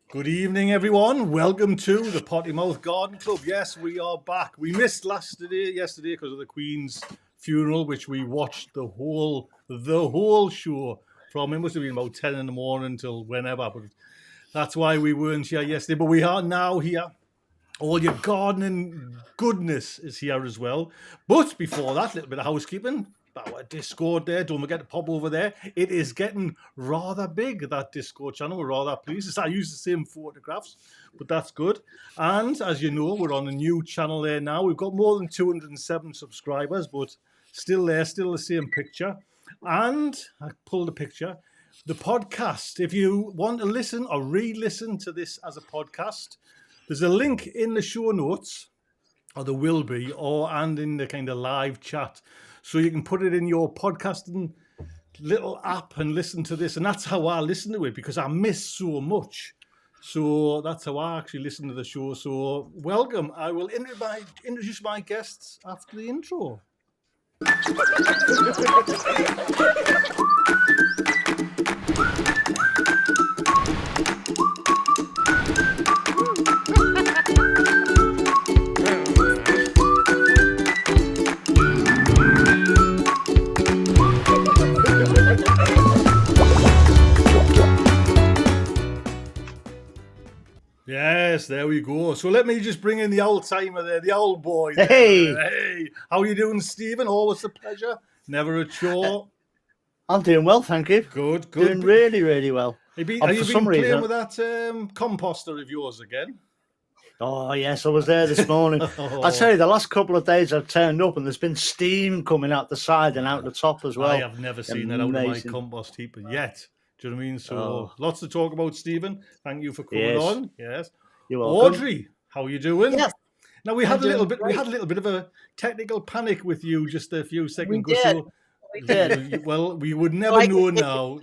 Good evening, everyone. Welcome to the Potty Mouth Garden Club. Yes, we are back. We missed yesterday because of the Queen's funeral, which we watched the whole show from. It must have been about 10 in the morning till whenever, but that's why we weren't here yesterday. But we are now here. All your gardening goodness is here as well. But before that, a little bit of housekeeping. Our Discord there, don't forget to pop over there. It is getting rather big, that Discord channel. We're rather pleased. I use the same photographs, but that's good. And as you know, we're on a new channel there now. We've got more than 207 subscribers, but still there, still the same picture. And I pulled a picture. The podcast, if you want to listen or re-listen to this as a podcast, there's a link in the show notes, or there will be, and in the kind of live chat. So you can put it in your podcasting little app and listen to this. And that's how I listen to it, because I miss so much. So that's how I actually listen to the show. So welcome. I will introduce my guests after the intro. Yes, there we go. So let me just bring in the old timer there, the old boy. There. Hey, how you doing, Stephen? Always a pleasure. Never a chore. I'm doing well, thank you. Good. Doing really, really well. Have you been playing with that composter of yours again? Oh, yes, I was there this morning. I tell you, the last couple of days I've turned up and there's been steam coming out the side and out the top as well. I have never seen that out of my compost heap yet. Do you know what I mean? So lots to talk about, Stephen. Thank you for coming on. Yes. You're welcome. Audrey, how are you doing? Yes. Now we had a little bit of a technical panic with you just a few seconds ago. We did. Well, we would never know now.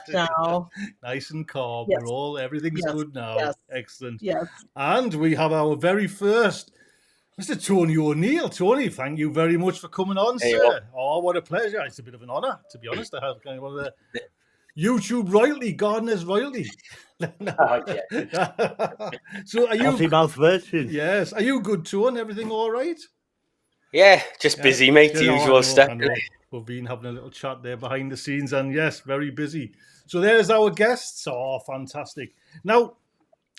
Now. Nice and calm. Yes. Everything's good now. Yes. Excellent. Yes. And we have our very first Mr. Tony O'Neill. Tony, thank you very much for coming on, sir. Oh, what a pleasure. It's a bit of an honour, to be honest. I have kind of one of the YouTube royalty, gardeners royalty. So are you Potty Mouth version? Yes. Are you good, Tony? Everything all right? Yeah, just busy, mate. The usual stuff. We've been having a little chat there behind the scenes, and yes, very busy. So there's our guests. Oh, fantastic. Now,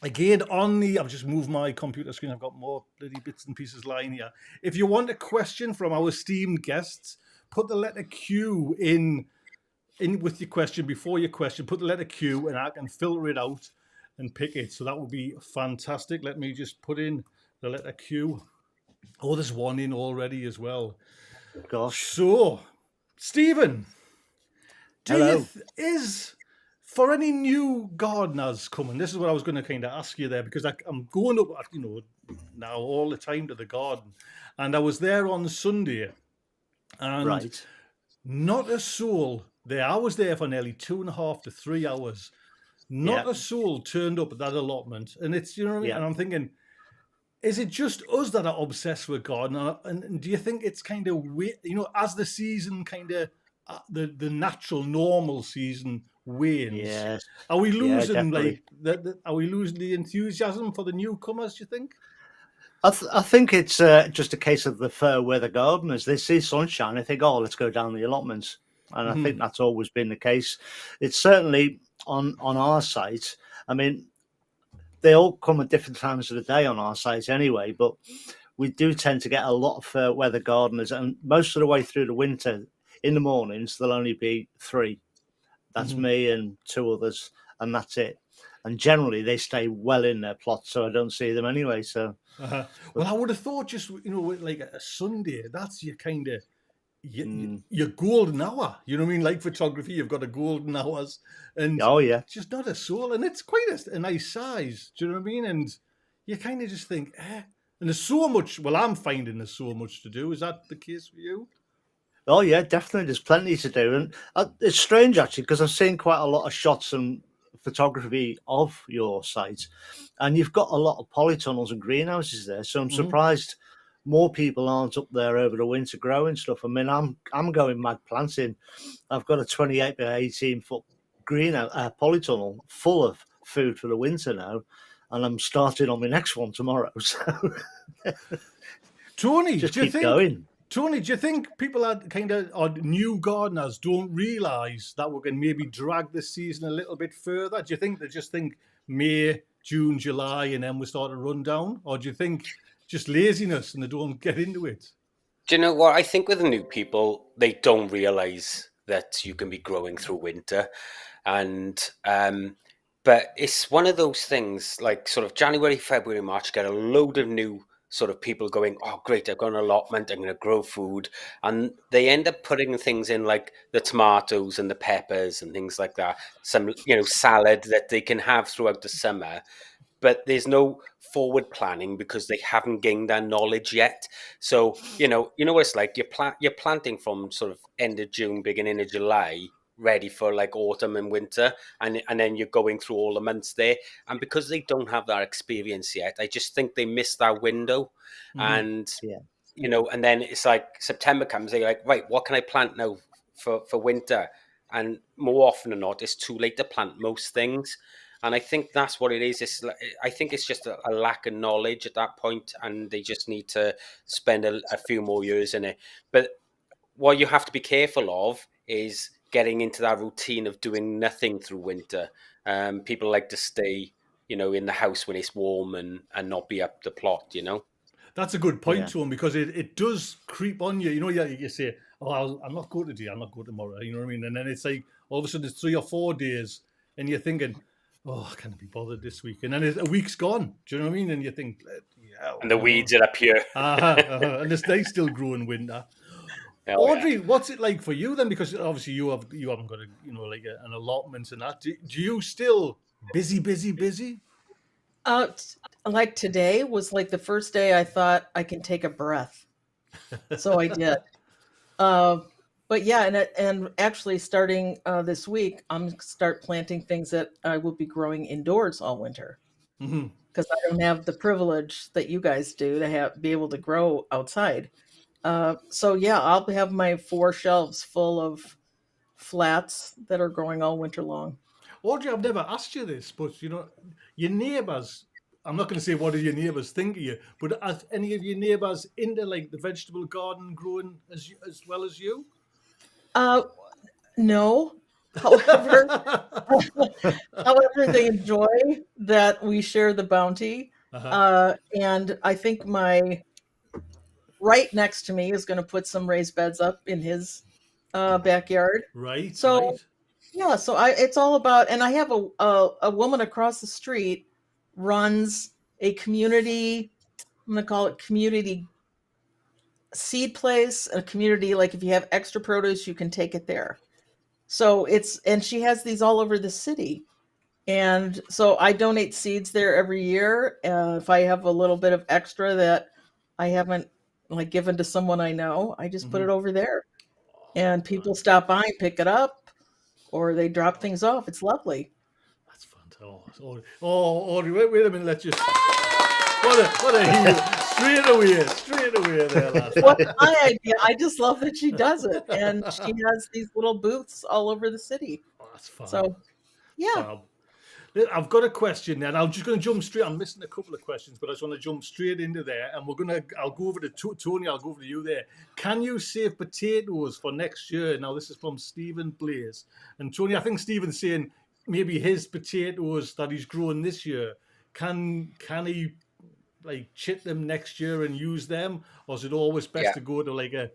again, I've just moved my computer screen. I've got more bloody bits and pieces lying here. If you want a question from our esteemed guests, put the letter Q in with your question, before your question, put the letter Q and I can filter it out and pick it. So that would be fantastic. Let me just put in the letter Q. Oh, there's one in already as well. Gosh. So, Stephen, is for any new gardeners coming, this is what I was going to kind of ask you there, because I'm going up, now all the time to the garden. And I was there on Sunday and not a soul there. I was there for nearly 2.5 to 3 hours. Not a soul turned up at that allotment. And it's, you know what I mean? And I'm thinking, is it just us that are obsessed with gardening? And do you think it's kind of weird, as the season kind of, the natural, normal season wanes? Yes. Are we losing are we losing the enthusiasm for the newcomers, do you think? I think it's just a case of the fair weather gardeners. They see sunshine, they think, let's go down the allotments. And I think that's always been the case. It's certainly on our site. I mean, they all come at different times of the day on our site anyway, but we do tend to get a lot of fair weather gardeners. And most of the way through the winter, in the mornings, there'll only be 3. That's me and 2 others, and that's it. And generally, they stay well in their plots, so I don't see them anyway. So, well, I would have thought just like a Sunday, that's your kind of your golden hour. You know what I mean? Like photography, you've got a golden hours, and just not a soul, and it's quite a nice size. Do you know what I mean? And you kind of just think, and there's so much. Well, I'm finding there's so much to do. Is that the case for you? Oh yeah, definitely. There's plenty to do, and it's strange actually because I've seen quite a lot of shots and photography of your site, and you've got a lot of polytunnels and greenhouses there. So I'm surprised more people aren't up there over the winter growing stuff. I mean, I'm going mad planting. I've got a 28 by 18 foot greenhouse polytunnel full of food for the winter now, and I'm starting on my next one tomorrow. So Tony, just do you keep think? going. Tony, do you think people are or new gardeners don't realise that we can maybe drag this season a little bit further? Do you think they just think May, June, July, and then we start to run down, or do you think just laziness and they don't get into it? Do you know what? I think with the new people, they don't realise that you can be growing through winter, and but it's one of those things like sort of January, February, March, get a load of new sort of people going, oh great, I've got an allotment, I'm going to grow food, and they end up putting things in like the tomatoes and the peppers and things like that, some salad that they can have throughout the summer, but there's no forward planning because they haven't gained that knowledge yet. So what it's like, you're planting from sort of end of June, beginning of July, ready for like autumn and winter, and then you're going through all the months there. And because they don't have that experience yet, I just think they miss that window. And Yeah. and then it's like September comes, they're like, right, what can I plant now for winter? And more often than not, it's too late to plant most things. And I think that's what it is. I think it's just a lack of knowledge at that point, and they just need to spend a few more years in it. But what you have to be careful of is getting into that routine of doing nothing through winter. People like to stay, in the house when it's warm and not be up the plot, That's a good point, Yeah. Tom, because it does creep on you. You say, "Oh, I'm not going today. I'm not going tomorrow." You know what I mean? And then it's like all of a sudden it's 3 or 4 days, and you're thinking, "Oh, I can't be bothered this week." And then a week's gone. Do you know what I mean? And you think, "Yeah." And the weeds are up here. And they still grow in winter. Oh, Audrey, what's it like for you then? Because obviously you haven't got an allotment and that. Do you still busy? Like today was like the first day I thought I can take a breath. So I did. But yeah, and actually starting this week, I'm start planting things that I will be growing indoors all winter Hmm. because I don't have the privilege that you guys do to be able to grow outside. So yeah, I'll have my 4 shelves full of flats that are growing all winter long. Audrey, I've never asked you this, but your neighbours. I'm not going to say what do your neighbours think of you, but are any of your neighbours into like the vegetable garden growing as well as you? Uh, no, however, however, they enjoy that we share the bounty. Uh-huh. And I think my right next to me is going to put some raised beds up in his backyard. Right, So right. yeah, so it's all about, and I have a woman across the street runs a community. I'm going to call it community seed place, a community like if you have extra produce, you can take it there. So and she has these all over the city. And so I donate seeds there every year. If I have a little bit of extra that I haven't like given to someone I know, I just put it over there. And people stop by and pick it up or they drop things off. It's lovely. That's fantastic. Audrey, wait a minute. Let's just. What a hero. Straight away there, lass. What's my idea? I just love that she does it. And she has these little booths all over the city. Oh, that's fab. So, yeah. Fab. I've got a question now. I'm just going to jump straight. I'm missing a couple of questions, but I just want to jump straight into there. And I'll go over to Tony. I'll go over to you there. Can you save potatoes for next year? Now, this is from Stephen Blaze. And Tony, I think Stephen's saying maybe his potatoes that he's growing this year, can he like chip them next year and use them? Or is it always best to go to like a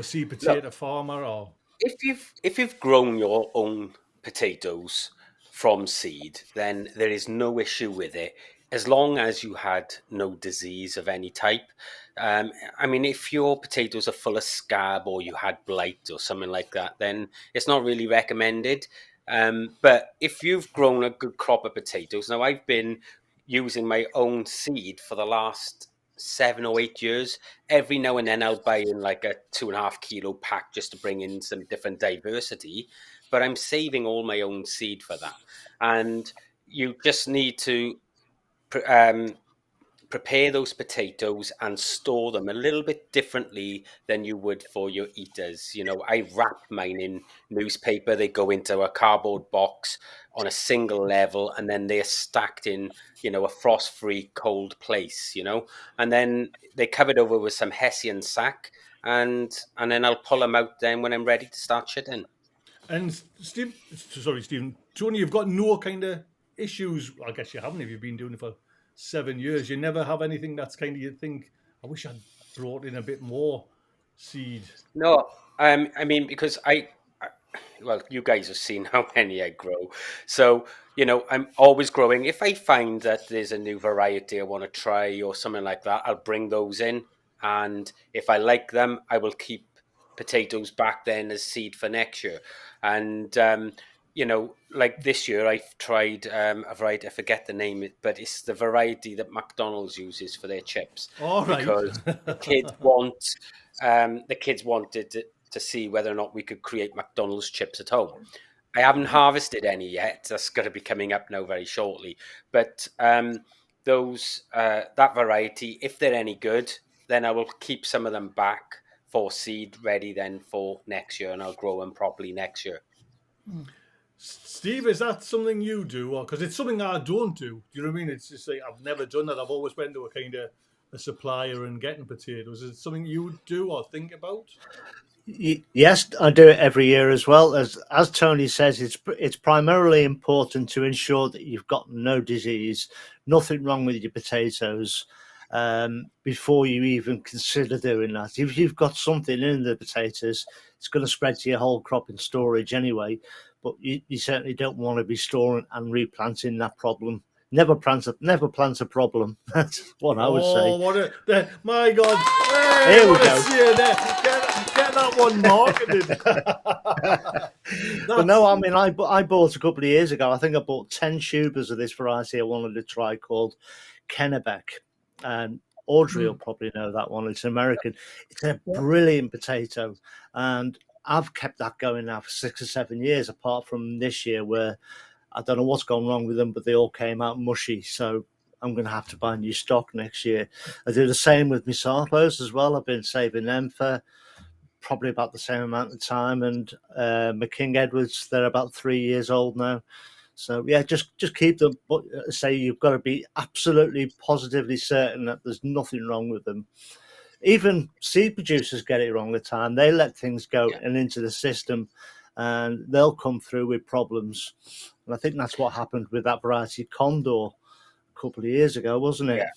seed potato farmer? Or if you've grown your own potatoes from seed, then there is no issue with it as long as you had no disease of any type. I mean, if your potatoes are full of scab or you had blight or something like that, then it's not really recommended. But if you've grown a good crop of potatoes, now I've been using my own seed for the last 7 or 8 years. Every now and then I'll buy in like a 2.5 kilo pack just to bring in some different diversity, but I'm saving all my own seed for that. And you just need to prepare those potatoes and store them a little bit differently than you would for your eaters. You know, I wrap mine in newspaper. They go into a cardboard box on a single level, and then they're stacked in, you know, a frost-free cold place, you know, and then they covered over with some Hessian sack, and then I'll pull them out then when I'm ready to start shitting. And Stephen, Tony, you've got no kind of issues. I guess you haven't if you've been doing it for 7 years. You never have anything that's kind of you think, I wish I'd brought in a bit more seed. No, I mean, because well, you guys have seen how many I grow. So, you know, I'm always growing. If I find that there's a new variety I want to try or something like that, I'll bring those in. And if I like them, I will keep potatoes back then as seed for next year. And, you know, like this year, I've tried a variety, I forget the name, but it's the variety that McDonald's uses for their chips All right. because the kids wanted to see whether or not we could create McDonald's chips at home. I haven't harvested any yet. That's going to be coming up now very shortly. But those that variety, if they're any good, then I will keep some of them back for seed ready then for next year, and I'll grow them properly next year. Steve, is that something you do? Or because it's something I don't do. Do you know what I mean? It's just like I've never done that. I've always went to a kind of a supplier and getting potatoes. Is it something you do or think about? Yes, I do it every year as well. As Tony says, it's primarily important to ensure that you've got no disease, nothing wrong with your potatoes, before you even consider doing that. If you've got something in the potatoes, it's going to spread to your whole crop in storage anyway. But you certainly don't want to be storing and replanting that problem. Never plant a problem. That's what I would say. Oh, my God! Hey, Here we what a go. steer there. Get that one marketed. But no, I mean, I bought a couple of years ago. I think I bought 10 tubers of this variety I wanted to try called Kennebec, and Audrey will probably know that one. It's American. It's a brilliant potato, and I've kept that going now for 6 or 7 years. Apart from this year, where I don't know what's gone wrong with them, but they all came out mushy. So I'm going to have to buy new stock next year. I do the same with my Sarpos as well. I've been saving them for probably about the same amount of time. And my King Edwards, they're about 3 years old now. So yeah, just keep them. But say you've got to be absolutely positively certain that there's nothing wrong with them. Even seed producers get it wrong at the time. They let things go and into the system, and they'll come through with problems. And I think that's what happened with that variety Condor a couple of years ago, wasn't it? Yeah.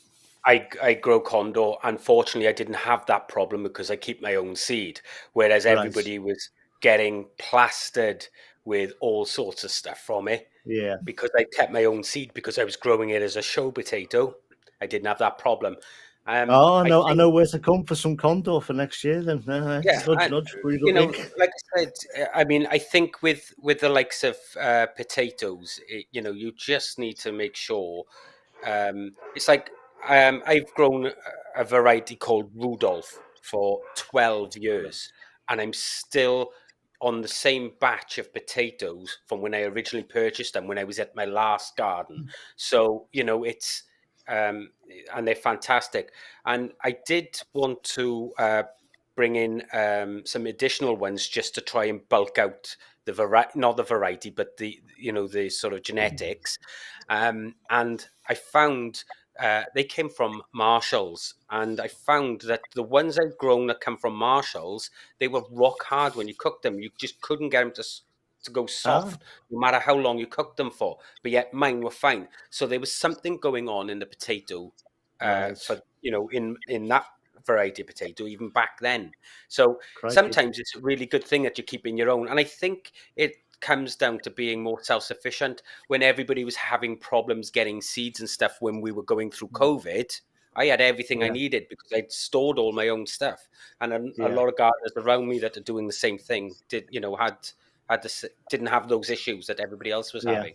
I grow Condor. Unfortunately, I didn't have that problem because I keep my own seed, whereas everybody was getting plastered with all sorts of stuff from it. Yeah. Because I kept my own seed because I was growing it as a show potato. I didn't have that problem. I know where to come for some Condor for next year. Then, nudge, you know, like I said, I mean, I think with the likes of potatoes, you know, you just need to make sure. It's like I've grown a variety called Rudolph for 12 years, and I'm still on the same batch of potatoes from when I originally purchased them when I was at my last garden. So, you know, it's and they're fantastic. And I did want to bring in some additional ones just to try and bulk out the variety, not the variety, but the, you know, the sort of genetics. And I found they came from Marshalls, and I found that the ones I've grown that come from Marshalls, they were rock hard when you cooked them. You just couldn't get them to go soft, no matter how long you cooked them for. But yet mine were fine. So there was something going on in the potato, for, you know, in that variety of potato even back then. So sometimes it's a really good thing that you're keeping your own, and I think it comes down to being more self-sufficient. When everybody was having problems getting seeds and stuff when we were going through COVID, I had everything I needed because I'd stored all my own stuff, and a lot of gardeners around me that are doing the same thing didn't have those issues that everybody else was having.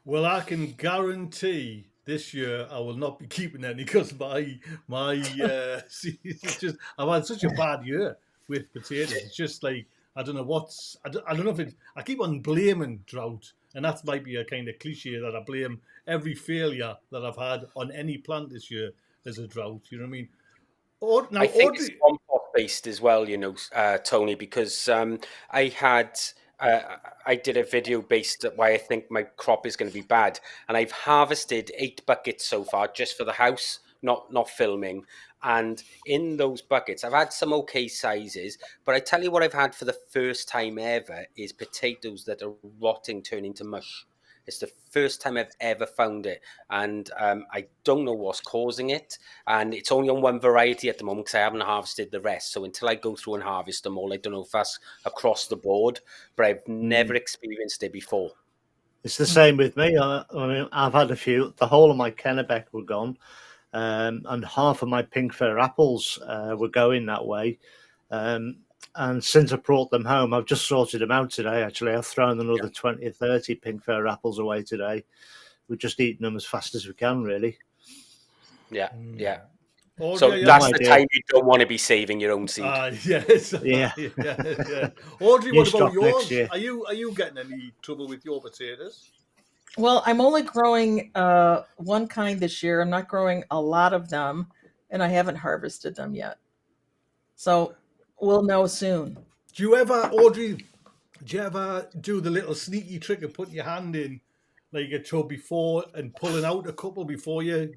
Well, I can guarantee this year I will not be keeping any because my seeds, it's just I've had such a bad year with potatoes. It's just like I don't know if I keep on blaming drought, and that might be a kind of cliche that I blame every failure that I've had on any plant this year. as a drought. You know what I mean? I think it's Audrey, compost based as well, Tony, because I had I did a video based at why I think my crop is going to be bad, and I've harvested 8 buckets so far just for the house, not filming. And in those buckets, I've had some okay sizes, but I tell you what, I've had for the first time ever is potatoes that are rotting, turning to mush. It's the first time I've ever found it, and I don't know what's causing it. And it's only on one variety at the moment because I haven't harvested the rest. So until I go through and harvest them all, I don't know if that's across the board, but I've never experienced it before. It's the same with me. I mean, I've had a few. The whole of my Kennebec were gone, and half of my pink fir apples were going that way. And since I brought them home, I've just sorted them out today. Actually, I've thrown another 20 or 30 pink fir apples away today. We're just eating them as fast as we can, really. Yeah. Audrey, So yeah, that's the time you don't want to be saving your own seed. Yes. Yeah. yeah. Audrey, New what about stock next yours? year. Are you getting any trouble with your potatoes? Well, I'm only growing one kind this year. I'm not growing a lot of them, and I haven't harvested them yet. So we'll know soon. Do you ever, Audrey, do the little sneaky trick of putting your hand in like a tub before and pulling out a couple before you're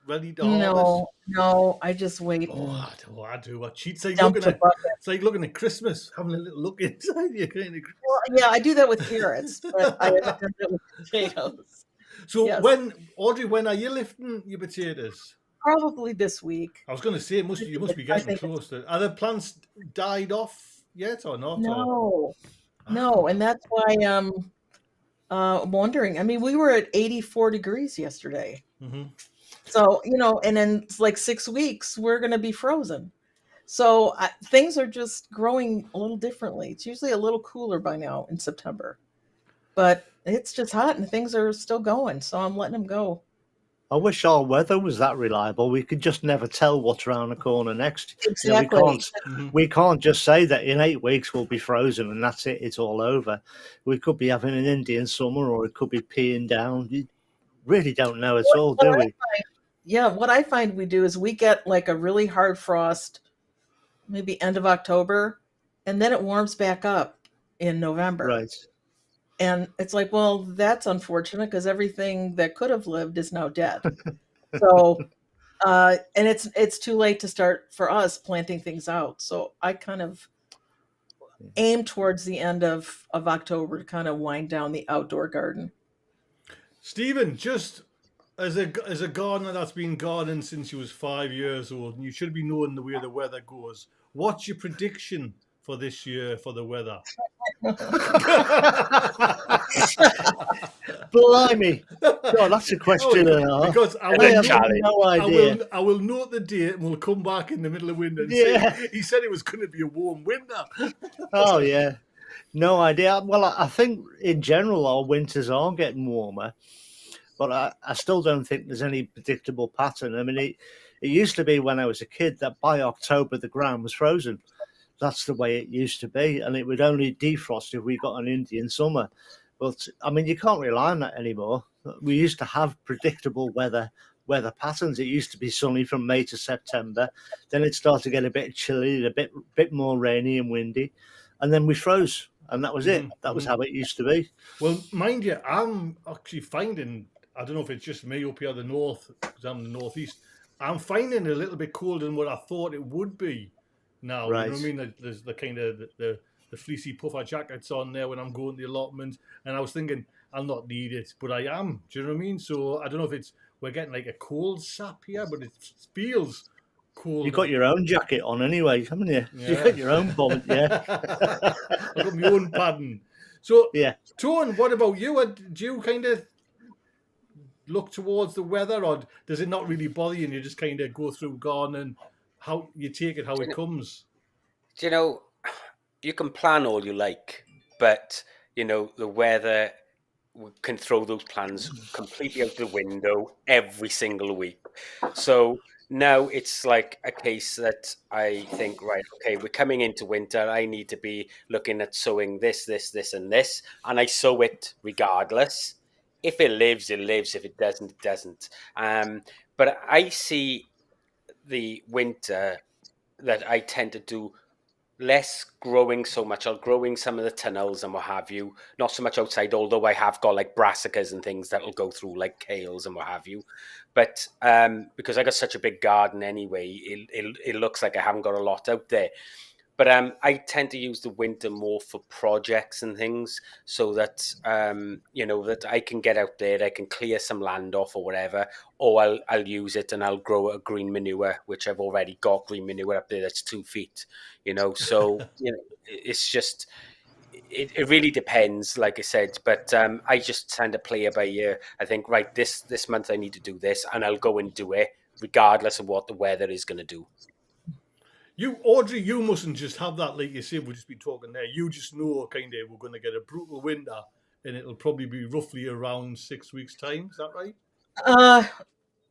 ready to harvest? No, I just wait Oh, and I do. I cheat. It's like dump looking the bucket. it's like looking at Christmas, having a little look inside your kind of. Well, yeah, I do that with carrots, but I haven't done that with potatoes. So Yes. when are you lifting your potatoes? Probably this week. I was going to say you must be I getting think close to. Are the plants died off yet or not? No, and that's why I'm wondering. I mean, we were at 84 degrees yesterday. Mm-hmm. So, and in like 6 weeks, we're going to be frozen. So things are just growing a little differently. It's usually a little cooler by now in September, but it's just hot and things are still going. So I'm letting them go. I wish our weather was that reliable. We could just never tell what's around the corner next. Exactly. We can't just say that in 8 weeks we'll be frozen and that's it. It's all over. We could be having an Indian summer, or it could be peeing down. You really don't know at all, do we? What I find we do is we get like a really hard frost, maybe end of October, and then it warms back up in November. Right. And it's like, well, that's unfortunate because everything that could have lived is now dead. So, and it's too late to start for us planting things out. So I kind of aim towards the end of October to kind of wind down the outdoor garden. Stephen, just as a gardener that's been gardening since you was 5 years old, and you should be knowing the way the weather goes. What's your prediction for this year for the weather? Blimey. God, that's a question and a half. Because I have no idea. I will note the date and we'll come back in the middle of winter and Yeah. say he said it was going to be a warm winter. Oh, yeah. No idea. Well, I think in general our winters are getting warmer, but I still don't think there's any predictable pattern. I mean, it used to be when I was a kid that by October the ground was frozen. That's the way it used to be, and it would only defrost if we got an Indian summer. But I mean, you can't rely on that anymore. We used to have predictable weather patterns. It used to be sunny from May to September. Then it started to get a bit chilly, a bit more rainy and windy, and then we froze, and that was it. That was how it used to be. Well, mind you, I'm actually finding, I don't know if it's just me up here the north, because I'm in the northeast, I'm finding it a little bit colder than what I thought it would be now. Right. You know what I mean? There's the kind of the fleecy puffer jackets on there when I'm going to the allotment, and I was thinking I'll not need it, but I am. Do you know what I mean? So I don't know if we're getting like a cold sap here, but it feels cold. You got your own jacket on anyway, haven't you? Yeah. You got your own bonnet, yeah. I got my own padding. So, yeah. Tone, what about you? Do you kind of look towards the weather, or does it not really bother you and you just kind of go through gardening, how you take it how it comes? Do you know, you can plan all you like, but, the weather can throw those plans completely out the window every single week. So now it's like a case that I think, right, okay, we're coming into winter. I need to be looking at sowing this, and this, and I sow it regardless. If it lives, it lives. If it doesn't, it doesn't. But I see the winter that I tend to do less growing so much. I'll growing some of the tunnels and what have you. Not so much outside, although I have got like brassicas and things that'll go through like kales and what have you. But because I got such a big garden anyway, it looks like I haven't got a lot out there. But I tend to use the winter more for projects and things, so that that I can get out there, I can clear some land off or whatever, or I'll use it and I'll grow a green manure, which I've already got green manure up there that's 2 feet. So it's just it really depends, like I said. But I just tend to play it by ear. I think right this month I need to do this, and I'll go and do it regardless of what the weather is going to do. Audrey, you mustn't just have that, like you said, we've just been talking there. You just know kind of we're going to get a brutal winter and it'll probably be roughly around 6 weeks' time. Is that right?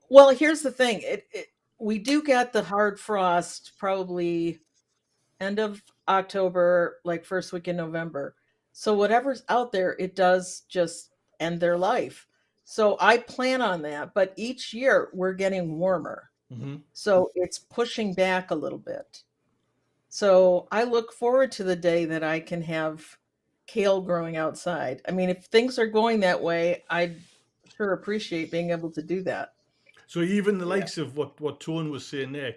Well, here's the thing. We do get the hard frost probably end of October, like first week in November. So whatever's out there, it does just end their life. So I plan on that. But each year we're getting warmer. Mm-hmm. So it's pushing back a little bit. So I look forward to the day that I can have kale growing outside. I mean, if things are going that way, I'd sure appreciate being able to do that. So even the likes of what Tone was saying there,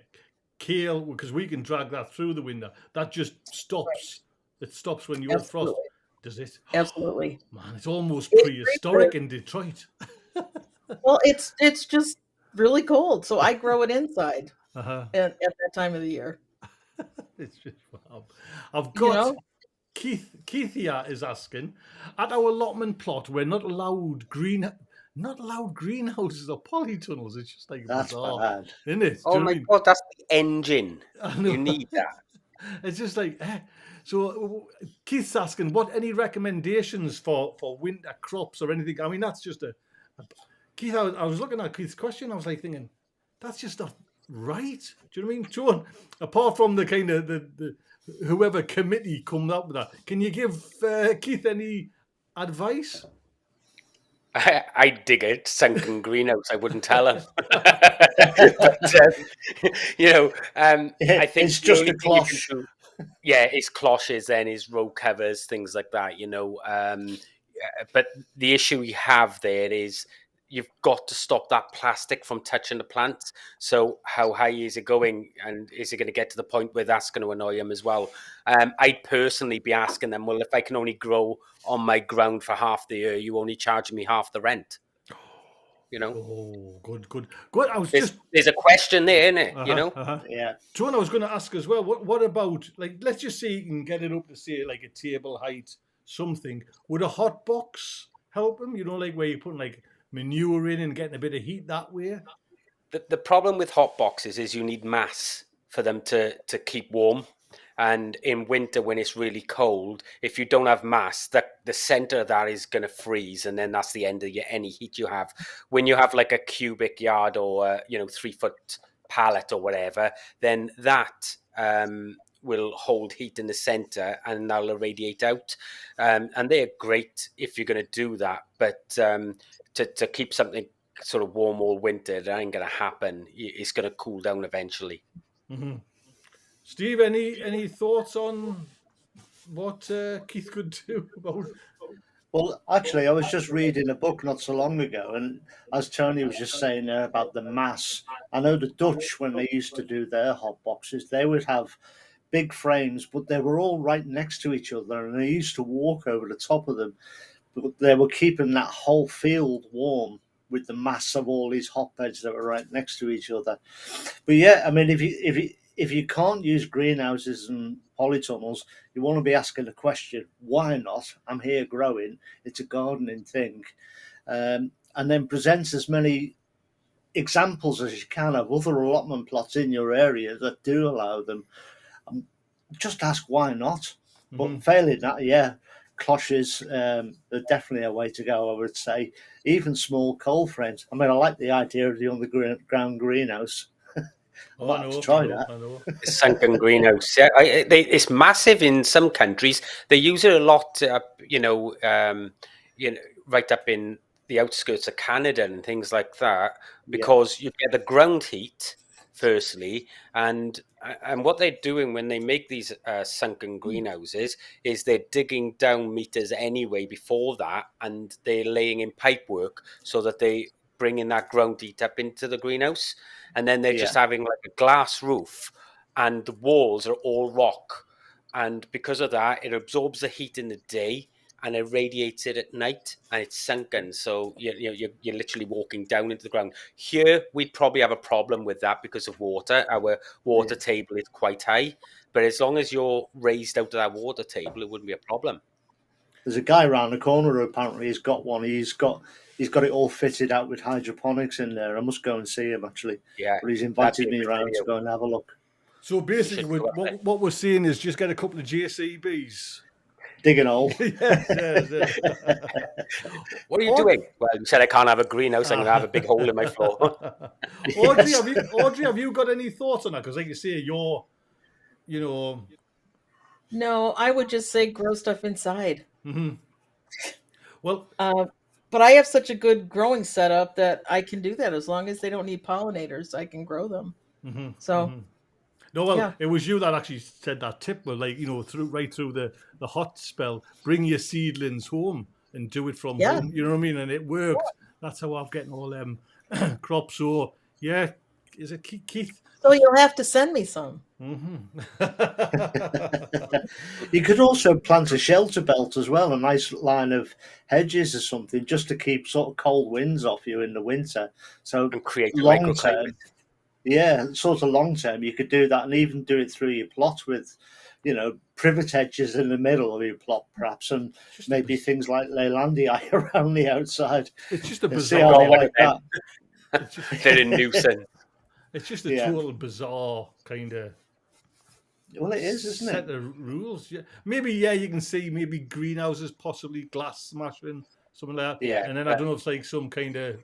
kale, because we can drag that through the winter, that just stops. Right. It stops when you're frost. Does it? Absolutely. Oh, man, it's almost prehistoric in Detroit. Well, it's just really cold, so I grow it inside at that time of the year. It's just wow. I've got Keith here is asking, at our allotment plot we're not allowed greenhouses or polytunnels. It's just like that's bizarre, bad, isn't it? Oh my God, that's the engine. You need that. It's just like so Keith's asking, what any recommendations for winter crops or anything? I mean, that's just Keith, I was looking at Keith's question. I was like thinking, that's just not right. Do you know what I mean, John? Apart from the kind of the whoever committee comes up with that, can you give Keith any advice? I dig it. Sunken greenhouse. I wouldn't tell him. But, I think it's just a cloche. His cloches, then his row covers, things like that. But the issue you have there is you've got to stop that plastic from touching the plant. So how high is it going? And is it going to get to the point where that's going to annoy them as well? I'd personally be asking them, well, if I can only grow on my ground for half the year, you only charge me half the rent. Oh, good. There's a question there, isn't it? Yeah. John, I was going to ask as well, what about, like, let's just say you can get it up to, say, like a table height, something. Would a hot box help them? Like where you're putting like manure in and getting a bit of heat that way? The problem with hot boxes is you need mass for them to keep warm. And in winter, when it's really cold, if you don't have mass, the center of that is going to freeze, and then that's the end of any heat you have. When you have like a cubic yard or 3 foot pallet or whatever, then that will hold heat in the center and that'll irradiate out. And they're great if you're going to do that, but to keep something sort of warm all winter, that ain't going to happen. It's going to cool down eventually. Mm-hmm. Steve, any thoughts on what Keith could do about? Well, actually, I was just reading a book not so long ago, and as Tony was just saying there about the mass, I know the Dutch, when they used to do their hot boxes, they would have big frames, but they were all right next to each other, and they used to walk over the top of them. But they were keeping that whole field warm with the mass of all these hotbeds that were right next to each other. But yeah, I mean, if you can't use greenhouses and polytunnels, you want to be asking the question, why not? I'm here growing. It's a gardening thing. And then present as many examples as you can of other allotment plots in your area that do allow them. Just ask why not. But failing that, cloches are definitely a way to go, I would say. Even small cold frames. I mean, I like the idea of the underground greenhouse. I might have to try that. Sunken greenhouse. Yeah, it's massive in some countries. They use it a lot, right up in the outskirts of Canada and things like that, because you get the ground heat firstly, and what they're doing when they make these sunken greenhouses is they're digging down meters anyway before that, and they're laying in pipe work so that they bring in that ground heat up into the greenhouse, and then they're just having like a glass roof, and the walls are all rock, and because of that, it absorbs the heat in the day and it radiates it at night, and it's sunken. So you're literally walking down into the ground. Here, we'd probably have a problem with that because of water. Our water table is quite high, but as long as you're raised out of that water table, it wouldn't be a problem. There's a guy around the corner who apparently has got one. He's got it all fitted out with hydroponics in there. I must go and see him actually. Yeah, But he's invited me around to go and have a look. So basically, what we're saying is just get a couple of JCBs. Dig an hole. Yes. What are you doing? Well, you said I can't have a greenhouse. I'm going to have a big hole in my floor. Audrey, have you got any thoughts on that? Because like you say, No, I would just say grow stuff inside. Mm-hmm. Well, but I have such a good growing setup that I can do that as long as they don't need pollinators. I can grow them. Mm-hmm. So. Mm-hmm. No, It was you that actually said that tip. Well, like through the hot spell, bring your seedlings home and do it from home. You know what I mean? And it worked. That's how I'm getting all them crops. So yeah, is it Keith? So you'll have to send me some. Mm-hmm. You could also plant a shelter belt as well, a nice line of hedges or something, just to keep sort of cold winds off you in the winter. So and create a long microclimate. term. Yeah, sort of long term, you could do that and even do it through your plot with, privet hedges in the middle of your plot, perhaps, and maybe things like Leylandii around the outside. It's just a bizarre like that. They're a nuisance. It's just a total bizarre kind of. Well, it is, isn't it? Set of rules. Yeah, maybe you can see maybe greenhouses, possibly glass smashing, something like that. Yeah, and then I don't know if it's like some kind of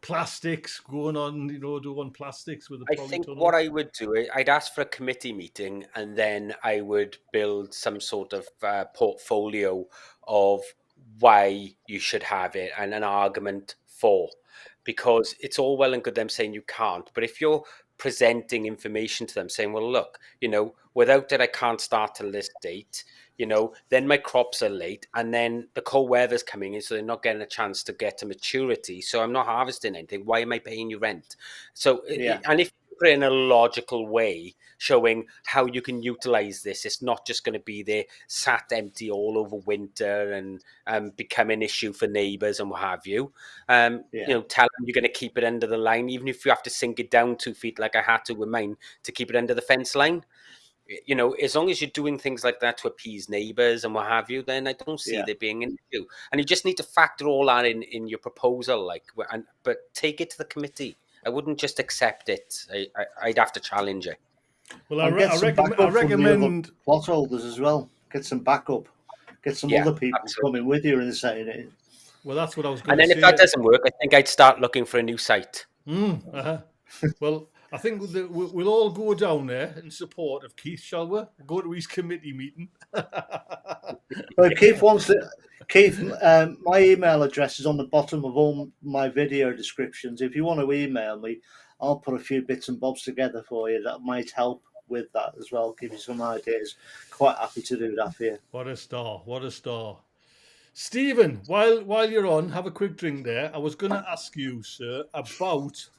plastics going on, doing plastics with the I think what I would do, I'd ask for a committee meeting, and then I would build some sort of portfolio of why you should have it and an argument for, because it's all well and good them saying you can't, but if you're presenting information to them saying, well, look, without it, I can't start till this date, then my crops are late, and then the cold weather's coming in, so they're not getting a chance to get to maturity. So I'm not harvesting anything. Why am I paying you rent? So, and if you put it in a logical way, showing how you can utilize this, it's not just going to be there sat empty all over winter and become an issue for neighbours and what have you. Tell them you're going to keep it under the line, even if you have to sink it down 2 feet like I had to with mine to keep it under the fence line. As long as you're doing things like that to appease neighbours and what have you, then I don't see there being an issue. And you just need to factor all that in your proposal, but take it to the committee. I wouldn't just accept it. I'd have to challenge it. Well, I recommend plot holders as well. Get some backup. Get some other people coming with you and saying it. Well, that's what I was going to say. And then if that doesn't work, I think I'd start looking for a new site. Well, I think we'll all go down there in support of Keith, shall we? Go to his committee meeting. Well, Keith, my email address is on the bottom of all my video descriptions. If you want to email me, I'll put a few bits and bobs together for you that might help with that as well, give you some ideas. Quite happy to do that for you. What a star. Stephen, while you're on, have a quick drink there. I was going to ask you, sir, about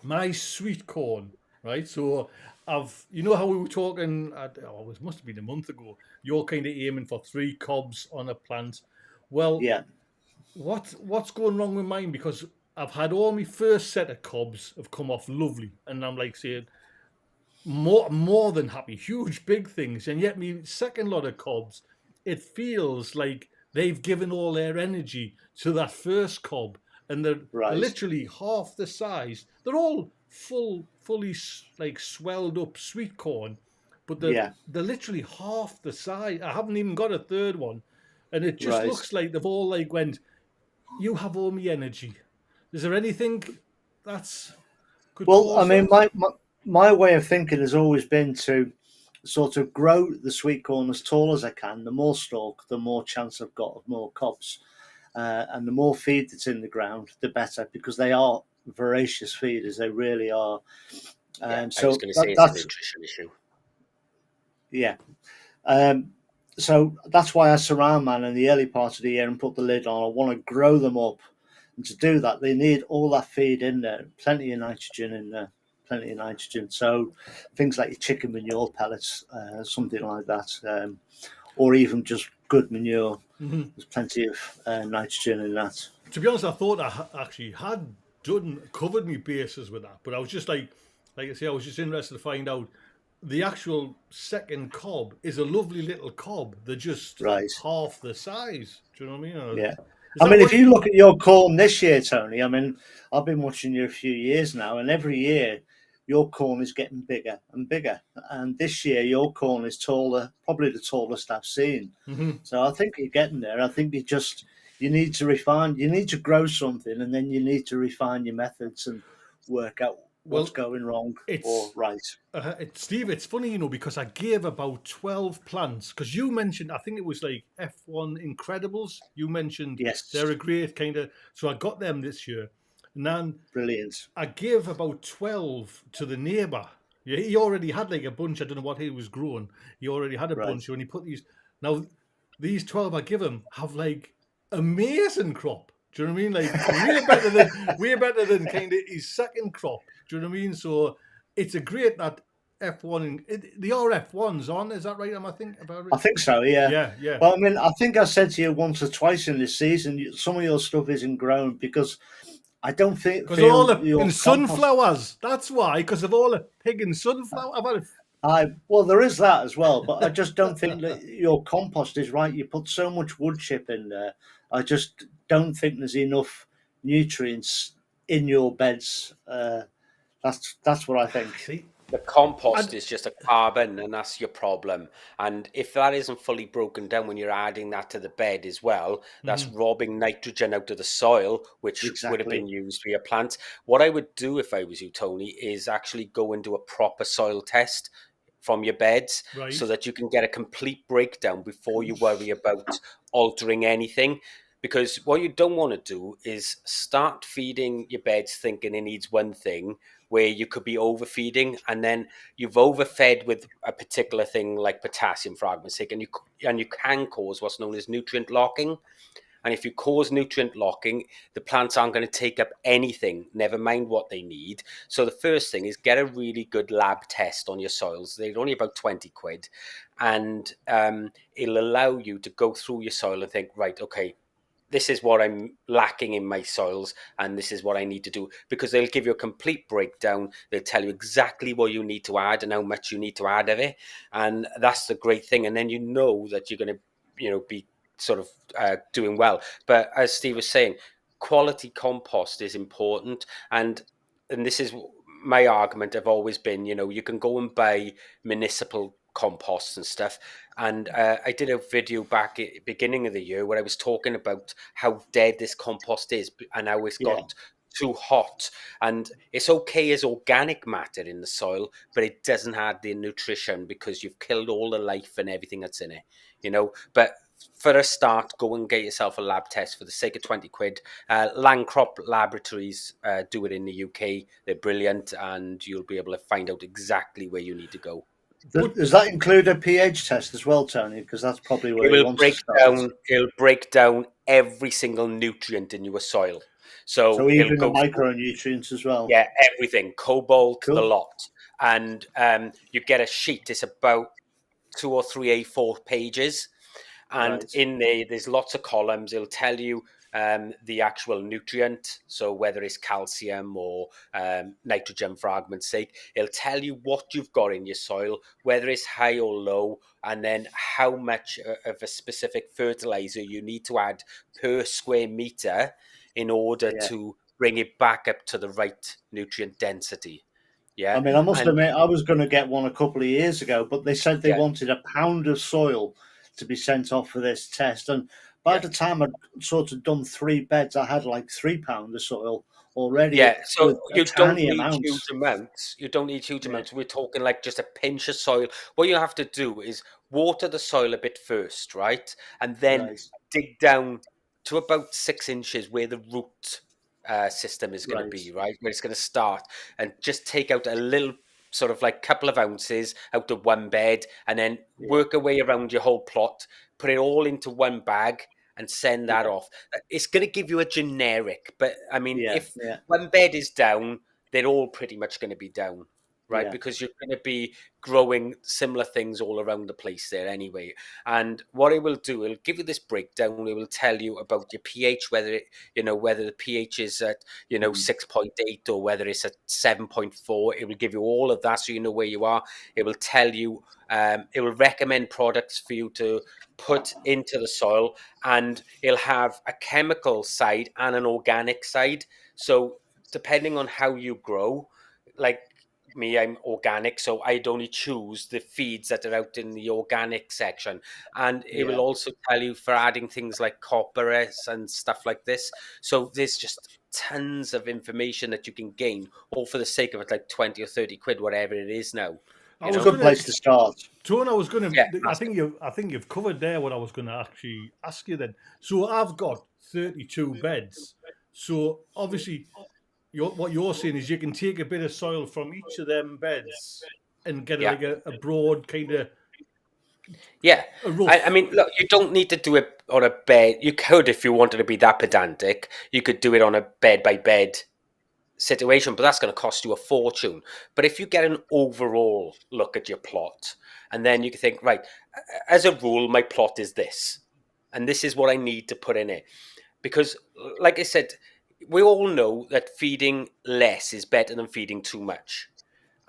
my sweet corn, right? So how we were talking, it must have been a month ago, you're kind of aiming for 3 cobs on a plant. Well, what's going wrong with mine? Because I've had all my first set of cobs have come off lovely, and I'm like saying more than happy, huge big things, and yet my second lot of cobs, it feels like they've given all their energy to that first cob, and they're literally half the size. They're all fully like swelled up sweet corn, but they're literally half the size. I haven't even got a third one, and it just looks like they've all went, you have all my energy. Is there anything that's good? Well, I mean, my way of thinking has always been to sort of grow the sweet corn as tall as I can. The more stalk, the more chance I've got of more cobs. and the more feed that's in the ground, the better, because they are voracious feeders. They really are. Yeah, I was So going to say it's a that's nutrition issue. yeah. So that's why I surround man in the early part of the year and put the lid on. I want to grow them up, and to do that, they need all that feed in there, plenty of nitrogen in there, plenty of nitrogen. So things like your chicken manure pellets, something like that, or even just good manure. There's plenty of nitrogen in that. To be honest, I thought I actually had covered me bases with that, but I was just like I say, I was just interested to find out the actual second cob is a lovely little cob. They're just Right. half the size. Do you know what I mean? Yeah. Is I that mean, if what you look at your corn this year, Tony, I mean, I've been watching you a few years now, and every year your corn is getting bigger and bigger. And this year your corn is taller, probably the tallest I've seen. Mhm. So I think you're getting there. I think you need to refine, you need to grow something, and then you need to refine your methods and work out what's Well, going wrong or it's right. Steve, it's funny, because I gave about 12 plants. Because you mentioned, I think it was like F1 Incredibles. You mentioned Yes, they're a great kind of. So I got them this year. And then brilliant. I gave about 12 to the neighbour. Yeah, he already had like a bunch. I don't know what he was growing. He already had a Right. bunch. When he put these. Now, these 12 I give him have like amazing crop. Do you know what I mean? Like way better than kind of his second crop. Do you know what I mean? So it's a great that F1. The are F1s on. Is that right? Am I think about it? I think so, yeah. Yeah, yeah. Well, I mean, I think I said to you once or twice in this season, some of your stuff isn't grown because I don't Because all feel the your in compost. sunflowers. That's why. Because of all the pig and sunflower. I've had Well, there is that as well, but I just don't think that your compost is right. You put so much wood chip in there. I just don't think there's enough nutrients in your beds. That's what I think. see. The compost And is just a carbon, and that's your problem. And if that isn't fully broken down when you're adding that to the bed as well, that's robbing nitrogen out of the soil, which would have been Exactly. used for your plants. What I would do if I was you, Tony, is actually go and do a proper soil test from your beds so right. that you can get a complete breakdown before you worry about altering anything. Because what you don't want to do is start feeding your beds thinking it needs one thing where you could be overfeeding, and then you've overfed with a particular thing like potassium, for argument's sake, and you can cause what's known as nutrient locking. And if you cause nutrient locking, the plants aren't going to take up anything, never mind what they need. So the first thing is get a really good lab test on your soils. They're only about 20 quid. And it'll allow you to go through your soil and think, right, okay, this is what I'm lacking in my soils, and this is what I need to do, because they'll give you a complete breakdown. They'll tell you exactly what you need to add and how much you need to add of it. And that's the great thing. And then you know that you're going to, be sort of doing well. But as Steve was saying, quality compost is important. And this is my argument have always been, you can go and buy municipal composts and stuff. And I did a video back at the beginning of the year where I was talking about how dead this compost is and how it's Yeah. got too hot. And it's okay as organic matter in the soil, but it doesn't have the nutrition because you've killed all the life and everything that's in it. But for a start, go and get yourself a lab test for the sake of 20 quid. Landcrop Laboratories do it in the UK. They're brilliant, and you'll be able to find out exactly where you need to go. But Does that include a pH test as well, Tony? Because that's probably where It he will wants to break start. down. It'll break down every single nutrient in your soil. So So it'll even the go through, micronutrients as well. yeah, everything, cobalt, the Cool. lot, and you get a sheet. It's about 2 or 3 A4 pages, and Right. in there's lots of columns. It'll tell you the actual nutrient, so whether it's calcium or nitrogen, for argument's sake. It'll tell you what you've got in your soil, whether it's high or low, and then how much of a specific fertilizer you need to add per square meter in order Yeah. to bring it back up to the right nutrient density. I Yeah, mean, I must and admit, I was going to get one a couple of years ago, but they said they yeah, wanted a pound of soil to be sent off for this test. And by yeah. the time I'd sort of done 3 beds, I had like £3 of soil already Yeah, so with a you don't tiny need amount. huge amounts. You don't need huge Yeah. amounts. We're talking like just a pinch of soil. What you have to do is water the soil a bit first, right? And then Right. dig down to about 6 inches where the root system is going to be, right? Where it's going to start, and just take out a little sort of like couple of ounces out of one bed, and then work a way around your whole plot, put it all into one bag and send that off. It's going to give you a generic, but I mean, if one bed is down, they're all pretty much going to be down, right? Because you're going to be growing similar things all around the place there anyway. And what it will do, it'll give you this breakdown. It will tell you about your pH, whether it, whether the pH is at, 6.8 or whether it's at 7.4. It will give you all of that so you know where you are. It will tell you, it will recommend products for you to put into the soil, and it'll have a chemical side and an organic side. So depending on how you grow, like me, I'm organic, so I'd only choose the feeds that are out in the organic section. And it will also tell you for adding things like copperas and stuff like this. So there's just tons of information that you can gain, all for the sake of it, like 20 or 30 quid, whatever it is now. It's a good place to start. Tone, I think you've covered there what I was going to actually ask you then. So I've got 32 beds. So obviously, what you're saying is you can take a bit of soil from each of them beds and get like a broad kind of I mean, look, you don't need to do it on a bed. You could, if you wanted to be that pedantic, you could do it on a bed by bed situation, but that's going to cost you a fortune. But if you get an overall look at your plot, and then you can think, right, as a rule, my plot is this, and this is what I need to put in it. Because, like I said, we all know that feeding less is better than feeding too much.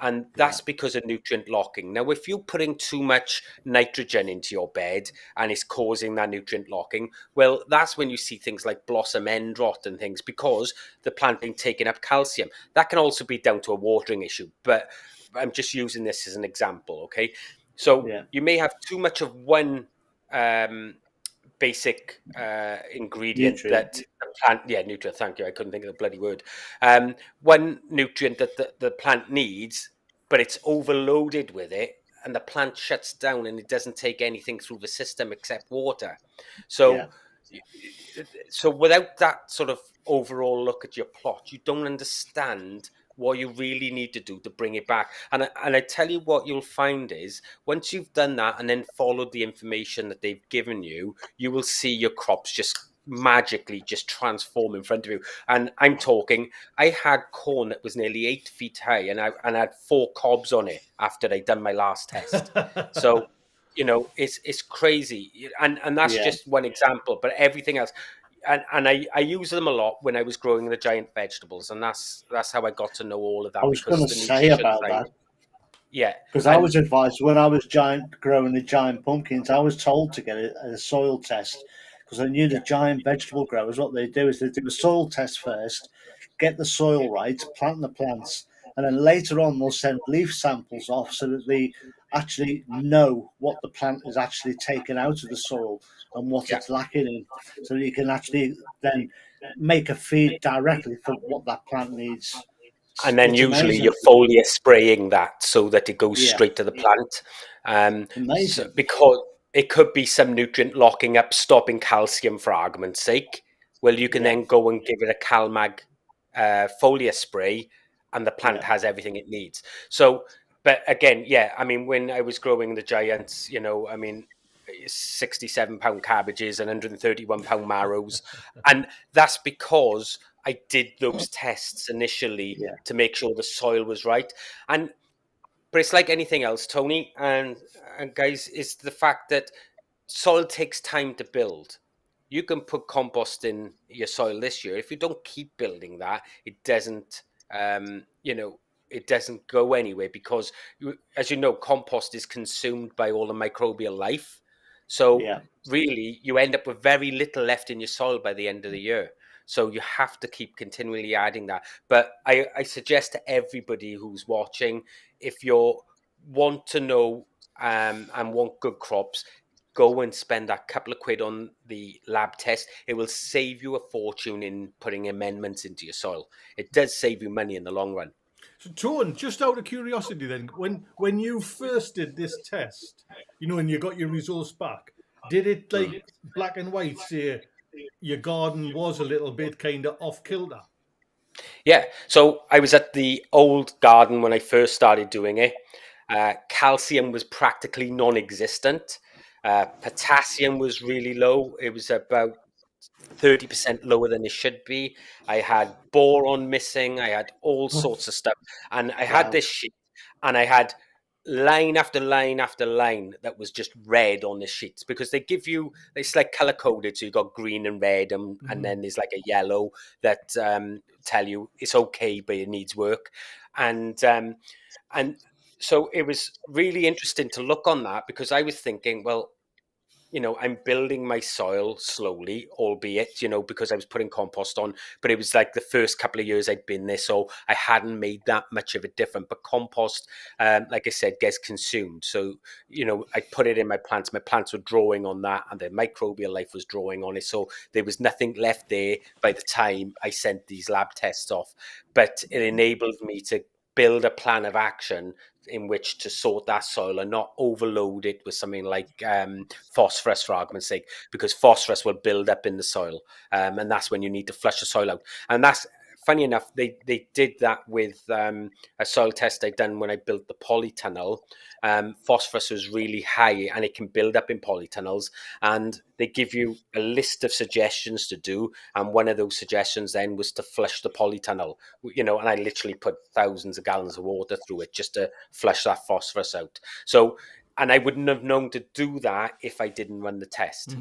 And that's because of nutrient locking. Now, if you're putting too much nitrogen into your bed and it's causing that nutrient locking, well, that's when you see things like blossom end rot and things, because the plant being taking up calcium. That can also be down to a watering issue, but I'm just using this as an example, okay? So you may have too much of one basic ingredient Nutrient. that the plant, nutrient, thank you, I couldn't think of the bloody word. One nutrient that the plant needs, but it's overloaded with it, and the plant shuts down and it doesn't take anything through the system except water. So without that sort of overall look at your plot, you don't understand what you really need to do to bring it back. And I tell you what you'll find is, once you've done that and then followed the information that they've given you, you will see your crops just magically just transform in front of you. And I'm talking, I had corn that was nearly 8 feet high, and I had 4 cobs on it after they'd done my last test. So, it's crazy. And that's just one example, but everything else. And I use them a lot when I was growing the giant vegetables, and that's how I got to know all of that. I was going to say about that. Yeah, because I was advised when I was growing the giant pumpkins, I was told to get a soil test, because I knew the giant vegetable growers, what they do is they do a soil test first, get the soil right, plant the plants, and then later on they'll send leaf samples off so that they actually know what the plant is actually taken out of the soil and what it's lacking in, so you can actually then make a feed directly for what that plant needs. And then usually you're foliar spraying that so that it goes straight to the plant. Amazing. So, because it could be some nutrient locking up, stopping calcium, for argument's sake. Well, you can then go and give it a CalMag foliar spray, and the plant has everything it needs. So, but again, I mean, when I was growing the giants, 67-pound cabbages and 131-pound marrows, and that's because I did those tests initially to make sure the soil was right. But it's like anything else, Tony and guys, is the fact that soil takes time to build. You can put compost in your soil this year. If you don't keep building that, it doesn't, it doesn't go anywhere, because, as you know, compost is consumed by all the microbial life. So really, you end up with very little left in your soil by the end of the year. So you have to keep continually adding that. But I suggest to everybody who's watching, if you want to know and want good crops, go and spend that couple of quid on the lab test. It will save you a fortune in putting amendments into your soil. It does save you money in the long run. So, Tone, just out of curiosity then, when you first did this test, and you got your results back, did it like black and white say your garden was a little bit kind of off kilter. Yeah, so I was at the old garden when I first started doing it. Calcium was practically non-existent. Potassium was really low. It was about 30% lower than it should be. I had boron missing. I had all sorts of stuff. And I had Wow. this sheet, and I had line after line after line that was just red on the sheets, because they give you, it's like color coded. So you got green and red, and then there's like a yellow that tell you it's okay, but it needs work. And so it was really interesting to look on that, because I was thinking, well, I'm building my soil slowly, albeit, because I was putting compost on, but it was like the first couple of years I'd been there, so I hadn't made that much of a difference. But compost, like I said, gets consumed. So, I put it in my plants. My plants were drawing on that, and their microbial life was drawing on it. So there was nothing left there by the time I sent these lab tests off. But it enabled me to build a plan of action in which to sort that soil and not overload it with something like phosphorus, for argument's sake, because phosphorus will build up in the soil, and that's when you need to flush the soil out. And that's funny enough, they did that with a soil test I'd done when I built the polytunnel. Phosphorus was really high, and it can build up in polytunnels, and they give you a list of suggestions to do, and one of those suggestions then was to flush the polytunnel, and I literally put thousands of gallons of water through it just to flush that phosphorus out. So, and I wouldn't have known to do that if I didn't run the test.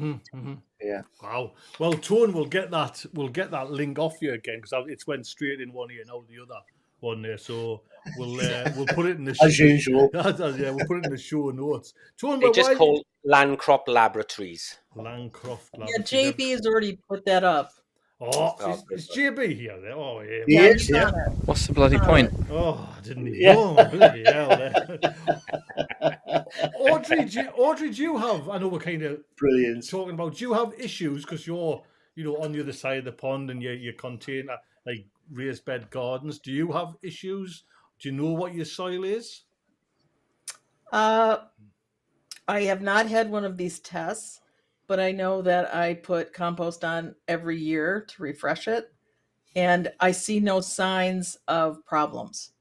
Yeah. Wow. Well, Tone, we'll get that link off you again, because it's went straight in one ear and out the other one there. So we'll put it in the As usual. Yeah, we'll put it in the show notes. Tone, They're but just why called Landcrop Laboratories. Landcroft Yeah, Laboratories? JB has already put that up. Oh, Oh, is JB here? There? Oh, yeah. He Yeah, is, he's yeah. on it. What's the bloody point? Oh, I didn't even Yeah. know. Bloody hell. Audrey, do you have, I know we're kind of Brilliant. talking about, do you have issues because you're, on the other side of the pond and you contain like raised bed gardens? Do you have issues? Do you know what your soil is? I have not had one of these tests, but I know that I put compost on every year to refresh it, and I see no signs of problems.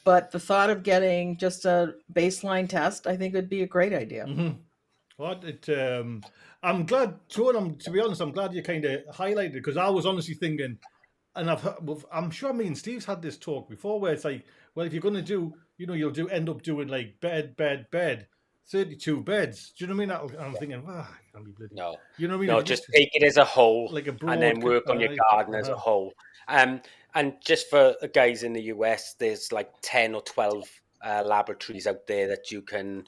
But the thought of getting just a baseline test, I think would be a great idea. What I'm glad, Tone. To be honest, I'm glad you kind of highlighted it, because I was honestly thinking, and I'm sure me and Steve's had this talk before, where it's like, well, if you're going to do, you'll end up doing like bed, 32 beds. Do you know what I mean? I'm thinking, I can't be bloody. No, You know what I mean? no, just take it as a whole, like a broad, and then work on your garden as a whole. And just for the guys in the US, there's like 10 or 12 laboratories out there that you can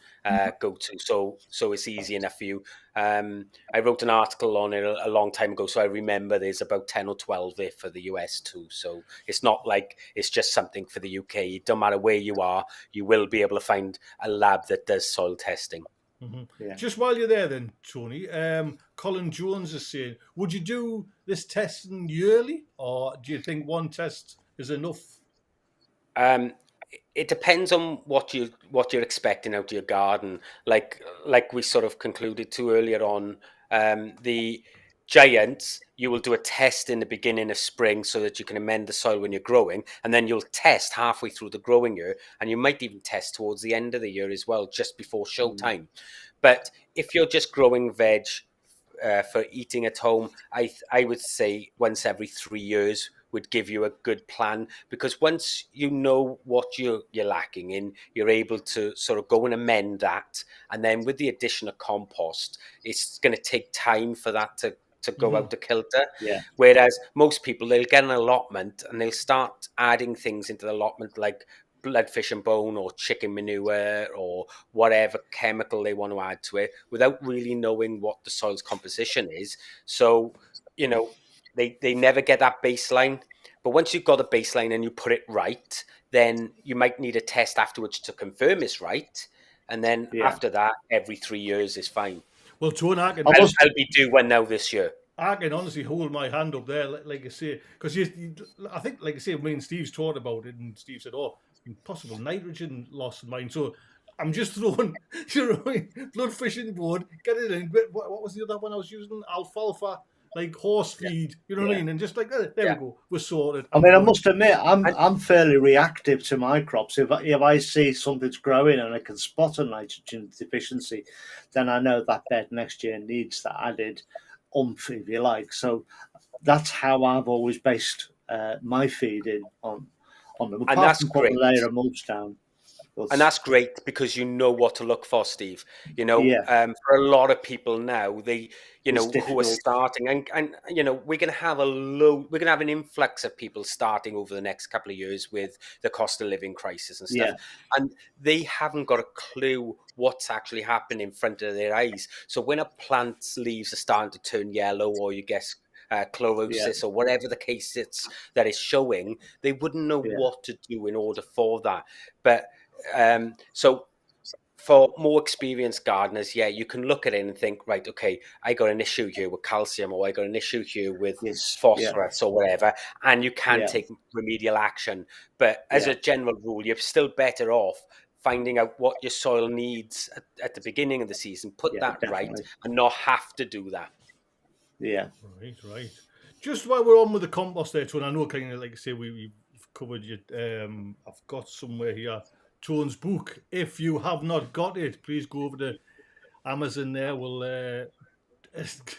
go to. So it's easy enough for you. I wrote an article on it a long time ago, so I remember there's about 10 or 12 there for the US too. So it's not like it's just something for the UK. It don't matter where you are, you will be able to find a lab that does soil testing. Yeah. Just while you're there then, Tony, Colin Jones is saying, would you do this testing yearly, or do you think one test is enough? It depends on what you're expecting out of your garden. Like we sort of concluded to earlier on, the giants, you will do a test in the beginning of spring so that you can amend the soil when you're growing, and then you'll test halfway through the growing year, and you might even test towards the end of the year as well, just before show time. But if you're just growing veg for eating at home, I would say once every 3 years would give you a good plan, because once you know what you're lacking in, you're able to sort of go and amend that, and then with the addition of compost, it's going to take time for that to go out of kilter. Yeah. Whereas most people, they'll get an allotment and they'll start adding things into the allotment like bloodfish and bone or chicken manure or whatever chemical they want to add to it, without really knowing what the soil's composition is. So, they never get that baseline. But once you've got a baseline and you put it right, then you might need a test afterwards to confirm it's right. And then after that, every 3 years is fine. Well, Tony, I'll be due one now this year. I can honestly hold my hand up there, like I say, because I think, like I say, me and Steve's talked about it, and Steve said, possible nitrogen loss in mine. So I'm just throwing, bloodfish in board, get it in. What was the other one I was using? Alfalfa like horse feed, you know what I mean? And just like, there we go, we're sorted. I mean, I But must admit, I'm fairly reactive to my crops. If I see something's growing and I can spot a nitrogen deficiency, then I know that bed next year needs that added oomph, if you like. So that's how I've always based my feeding on them. And Apart that's from putting great. a layer of mulch down. And that's great because you know what to look for, Steve. You know, Yeah. for a lot of people now, they, you It's know, who are difficult. starting, and you know, we're going to have an influx of people starting over the next couple of years with the cost of living crisis and stuff, Yeah. and they haven't got a clue what's actually happening in front of their eyes. So when a plant's leaves are starting to turn yellow, or you guess chlorosis, or whatever the case that is showing, they wouldn't know Yeah. what to do in order for that. But so for more experienced gardeners, yeah, you can look at it and think, right, okay, I got an issue here with calcium, or I got an issue here with Yes. Yeah. phosphorus, or whatever, and you can Yeah. take remedial action. But as Yeah. a general rule, you're still better off finding out what your soil needs at the beginning of the season, put Yeah. that right, Definitely. and not have to do that. Yeah. right. Just while we're on with the compost there, Tone, I know kind of like I say we've covered it. I've got somewhere here Tone's book. If you have not got it, please go over to Amazon. There will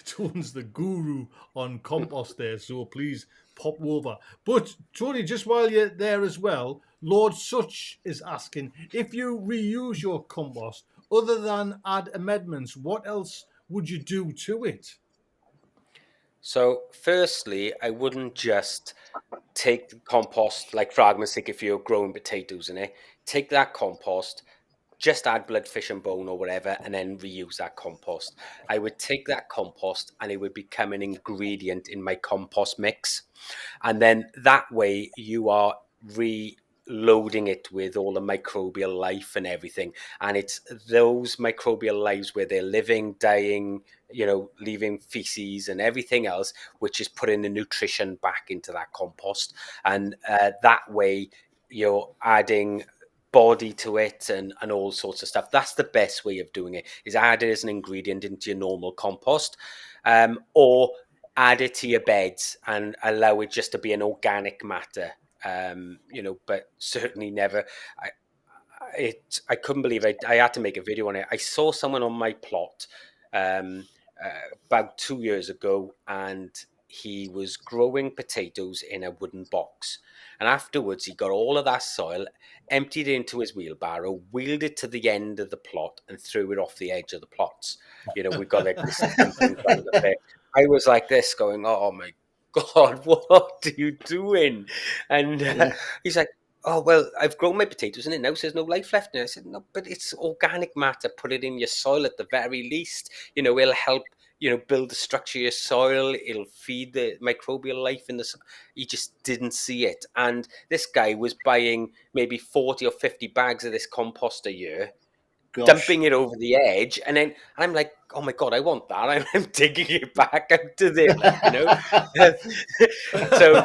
Tone's the guru on compost there, so please pop over. But Tony, just while you're there as well, Lord Such is asking if you reuse your compost, other than add amendments, what else would you do to it? So, firstly, I wouldn't just take the compost, like for argument's sake, if you're growing potatoes in it, take that compost, just add blood, fish, and bone or whatever, and then reuse that compost. I would take that compost and it would become an ingredient in my compost mix. And then that way you are reloading it with all the microbial life and everything. And it's those microbial lives where they're living, dying, you know, leaving feces and everything else, which is putting the nutrition back into that compost. And that way you're adding body to it and all sorts of stuff. That's the best way of doing it, is add it as an ingredient into your normal compost, or add it to your beds and allow it just to be an organic matter. You know, but certainly never. I couldn't believe I had to make a video on it. I saw someone on my plot um, about 2 years ago, and he was growing potatoes in a wooden box. And afterwards, he got all of that soil, emptied it into his wheelbarrow, wheeled it to the end of the plot, and threw it off the edge of the plots. You know, we've got like this dumping ground up there. I was like this, going, "Oh my God, what are you doing?" And he's like, "Oh, well, I've grown my potatoes and it now says no life left in it." I said, "No, but it's organic matter. Put it in your soil at the very least. You know, it'll help, you know, build the structure of your soil. It'll feed the microbial life in the soil." He just didn't see it. And this guy was buying maybe 40 or 50 bags of this compost a year, Gosh. dumping it over the edge, and then I'm like, "Oh my God, I want that." I'm digging it back out to there, like, you know. So,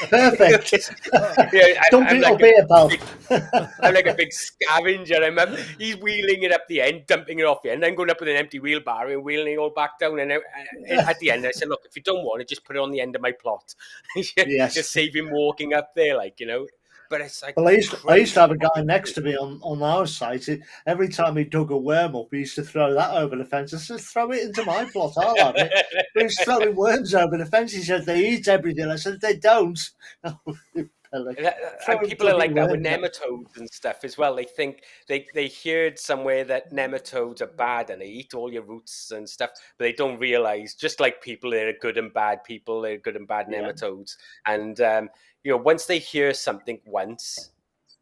Perfect. I'm Dumping like will be about. I'm like a big scavenger. He's wheeling it up the end, dumping it off the end, then going up with an empty wheelbarrow and wheeling it all back down. And at the end, I said, "Look, if you don't want it, just put it on the end of my plot. Yes. Just save him walking up there, like, you know." But it's like, Well, I used to have a guy next to me on our site. Every time he dug a worm up, he used to throw that over the fence. I said, "Throw it into my plot, I'll have it." But he's throwing worms over the fence. He said, "They eat everything." I said, "They don't." And people are like that with nematodes and stuff as well. They think they heard somewhere that nematodes are bad and they eat all your roots and stuff, but they don't realize, just like people, there are good and bad people, there are good and bad nematodes. And you know, once they hear something once,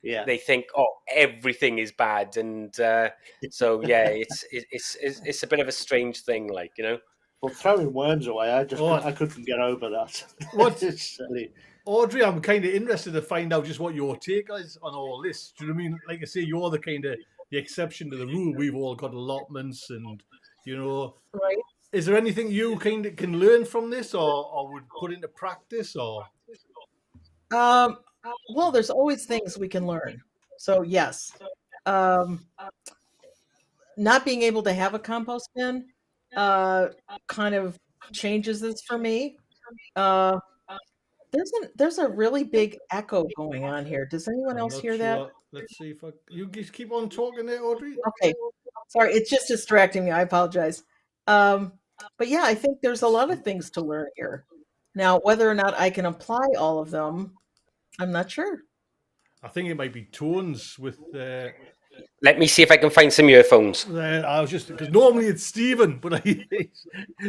they think, "Oh, everything is bad." And so yeah, it's a bit of a strange thing, like, you know. Well, throwing worms away, I couldn't get over that. What? It's silly. Audrey, I'm kind of interested to find out just what your take is on all this. Do you know what I mean? Like I say, you're the kind of the exception to the rule. We've all got allotments, and you know, Right. is there anything you kind of can learn from this, or would put into practice, or? Well, there's always things we can learn. So yes, not being able to have a compost bin kind of changes this for me. Uh, there's a really big echo going on here. Does anyone I'm else not hear that? sure. Let's see if you just keep on talking there, Audrey. Okay, sorry, it's just distracting me. I apologize. Um, but yeah, I think there's a lot of things to learn here. Now, whether or not I can apply all of them, I'm not sure. I think it might be tones with. Let me see if I can find some earphones. I was just because normally it's Stephen, but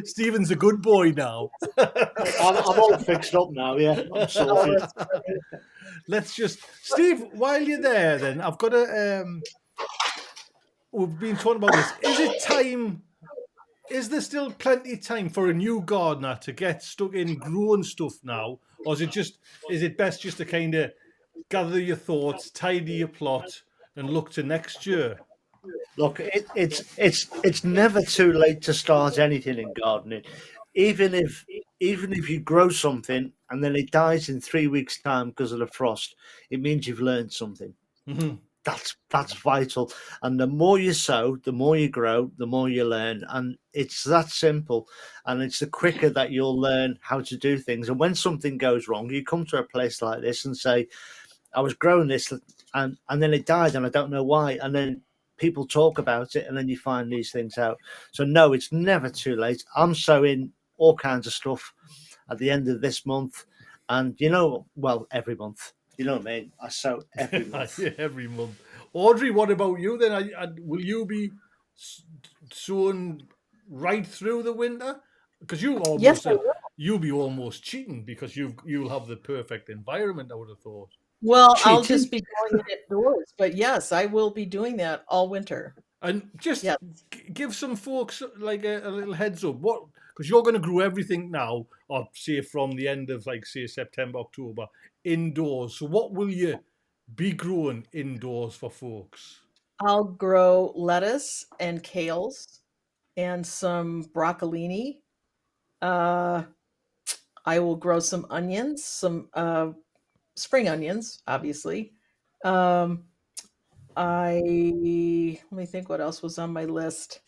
Stephen's a good boy now. I'm all fixed up now. Yeah, I'm Oh, sorted. that's funny. Let's just, Steve, while you're there, then I've got a. We've been talking about this. Is it time? Is there still plenty of time for a new gardener to get stuck in growing stuff now, or is it best just to kind of gather your thoughts, tidy your plot, and look to next year? Look, it's never too late to start anything in gardening, even if you grow something and then it dies in 3 weeks' time because of the frost. It means you've learned something. Mhm. That's vital. And the more you sow, the more you grow, the more you learn. And it's that simple. And it's the quicker that you'll learn how to do things. And when something goes wrong, you come to a place like this and say, I was growing this and then it died and I don't know why. And then people talk about it and then you find these things out. So no, it's never too late. I'm sowing all kinds of stuff at the end of this month. And well, every month. You know what I mean? I sow every month. Yeah, every month. Audrey, what about you then? Will you be sowing right through the winter? Because Yes, I will. you'll be almost cheating because you'll have the perfect environment. I would have thought. Well, I'll Cheating. just be going indoors, but yes, I will be doing that all winter. And just Yes. give some folks like a little heads up. What? Because you're going to grow everything now, or say from the end of like say September, October, indoors. So what will you be growing indoors for folks? I'll grow lettuce and kales and some broccolini. Uh, I will grow some onions, some spring onions, obviously. Um, let me think what else was on my list.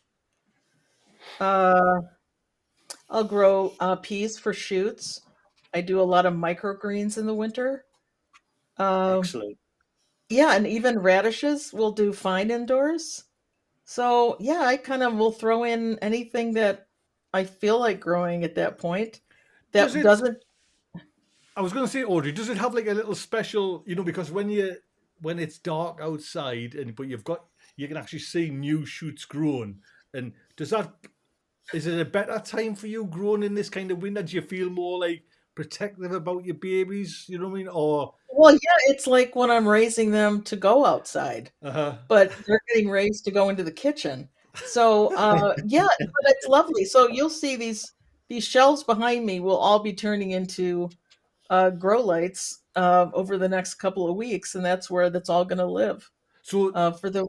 Uh, I'll grow peas for shoots. I do a lot of microgreens in the winter. Um, Excellent. yeah, and even radishes will do fine indoors. So yeah, I kind of will throw in anything that I feel like growing at that point Does that it? doesn't. I was going to say, Audrey, does it have like a little special? Because when it's dark outside but you can actually see new shoots growing, and is it a better time for you growing in this kind of winter? Do you feel more like protective about your babies? You know what I mean? Or Well, yeah, it's like when I'm raising them to go outside, uh but they're getting raised to go into the kitchen. So yeah, but it's lovely. So you'll see these shelves behind me will all be turning into grow lights over the next couple of weeks, and that's all going to live so for the you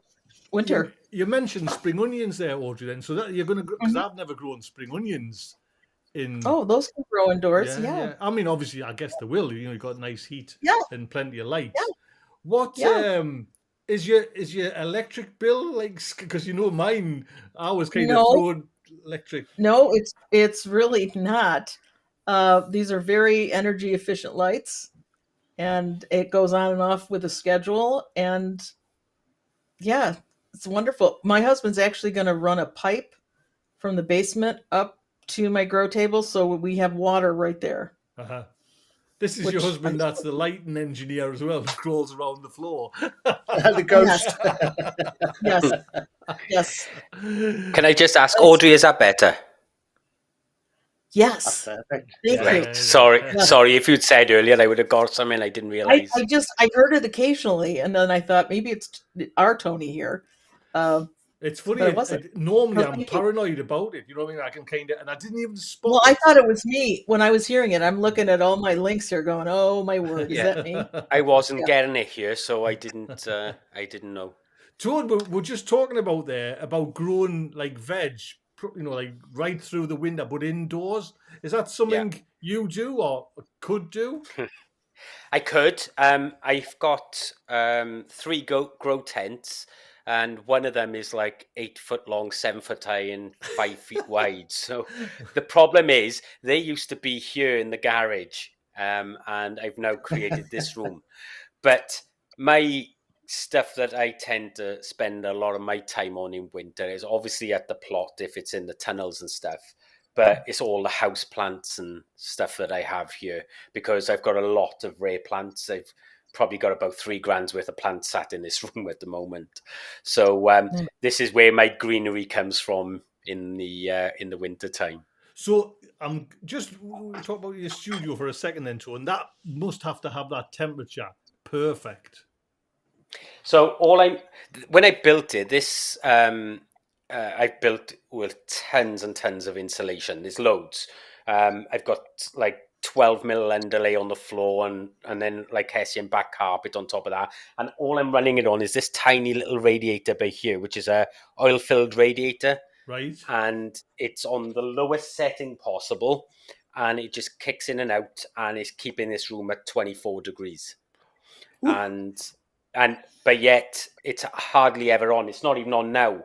winter. you mentioned spring onions there, Audrey. Then so that you're going to because Mhm. I've never grown spring onions in. Oh, those can grow indoors. Yeah, Yeah, yeah. I mean, obviously, I guess they will. You've got nice heat yeah, and plenty of yeah, light. What yeah. is your electric bill like? Because mine, I was kind of No, throwing electric. no, it's really not. These are very energy efficient lights, and it goes on and off with a schedule. And yeah, it's wonderful. My husband's actually going to run a pipe from the basement up to my grow table, so we have water right there. Uh-huh. This is your Which I'm husband. That's the lighting engineer as well, who crawls around the floor. The yes, ghost. yes, yes, Can I just ask, that's Audrey, is that better? That's yes. perfect. Thank Yeah. you. Right. Sorry. Yes. Sorry. If you'd said earlier, I would have got something I didn't realize. I heard it occasionally, and then I thought maybe it's our Tony here, um, It's funny. but it wasn't. Normally, No, I'm thank you. paranoid about it. You know what I mean? I can kind of, and I didn't even spot Well, I it. thought it was me when I was hearing it. I'm looking at all my links here, going, "Oh my word, is Yeah. that me?" I wasn't Yeah. getting it here, so I didn't. I didn't know. Toad, we're just talking about growing like veg, like right through the winter, but indoors. Is that Yeah. something you do or could do? I could. I've got 3 grow tents, and one of them is like 8 foot long, 7 foot high, and 5 feet wide. So the problem is they used to be here in the garage, and I've now created this room. But my stuff that I tend to spend a lot of my time on in winter is obviously at the plot if it's in the tunnels and stuff. But it's all the house plants and stuff that I have here because I've got a lot of rare plants. I've probably got about 3 grand's worth of plants sat in this room at the moment. So this is where my greenery comes from in the winter time. So I'm just we'll talk about your studio for a second then, too, and that must have to have that temperature perfect. So when I built it, this I built with tons and tons of insulation. There's loads. I've got like 12 mil underlay on the floor and then like Hessian back carpet on top of that. And all I'm running it on is this tiny little radiator by here, which is a oil filled radiator. Right. And it's on the lowest setting possible. And it just kicks in and out and it's keeping this room at 24 degrees. Ooh. But yet it's hardly ever on. It's not even on now.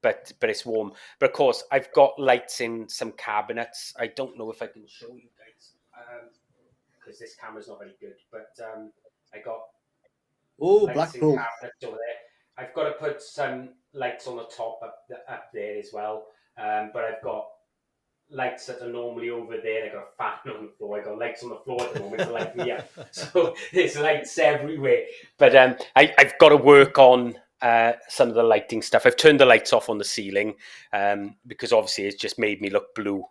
But it's warm. But of course, I've got lights in some cabinets. I don't know if I can show you guys because this camera's not very good. But I got lights in cabinets over there. I've got to put some lights on the top up there as well. But I've got lights that are normally over there. I got a fan on the floor. I got lights on the floor at the moment to light me up. So there's lights everywhere. But I've got to work on some of the lighting stuff. I've turned the lights off on the ceiling because obviously it's just made me look blue.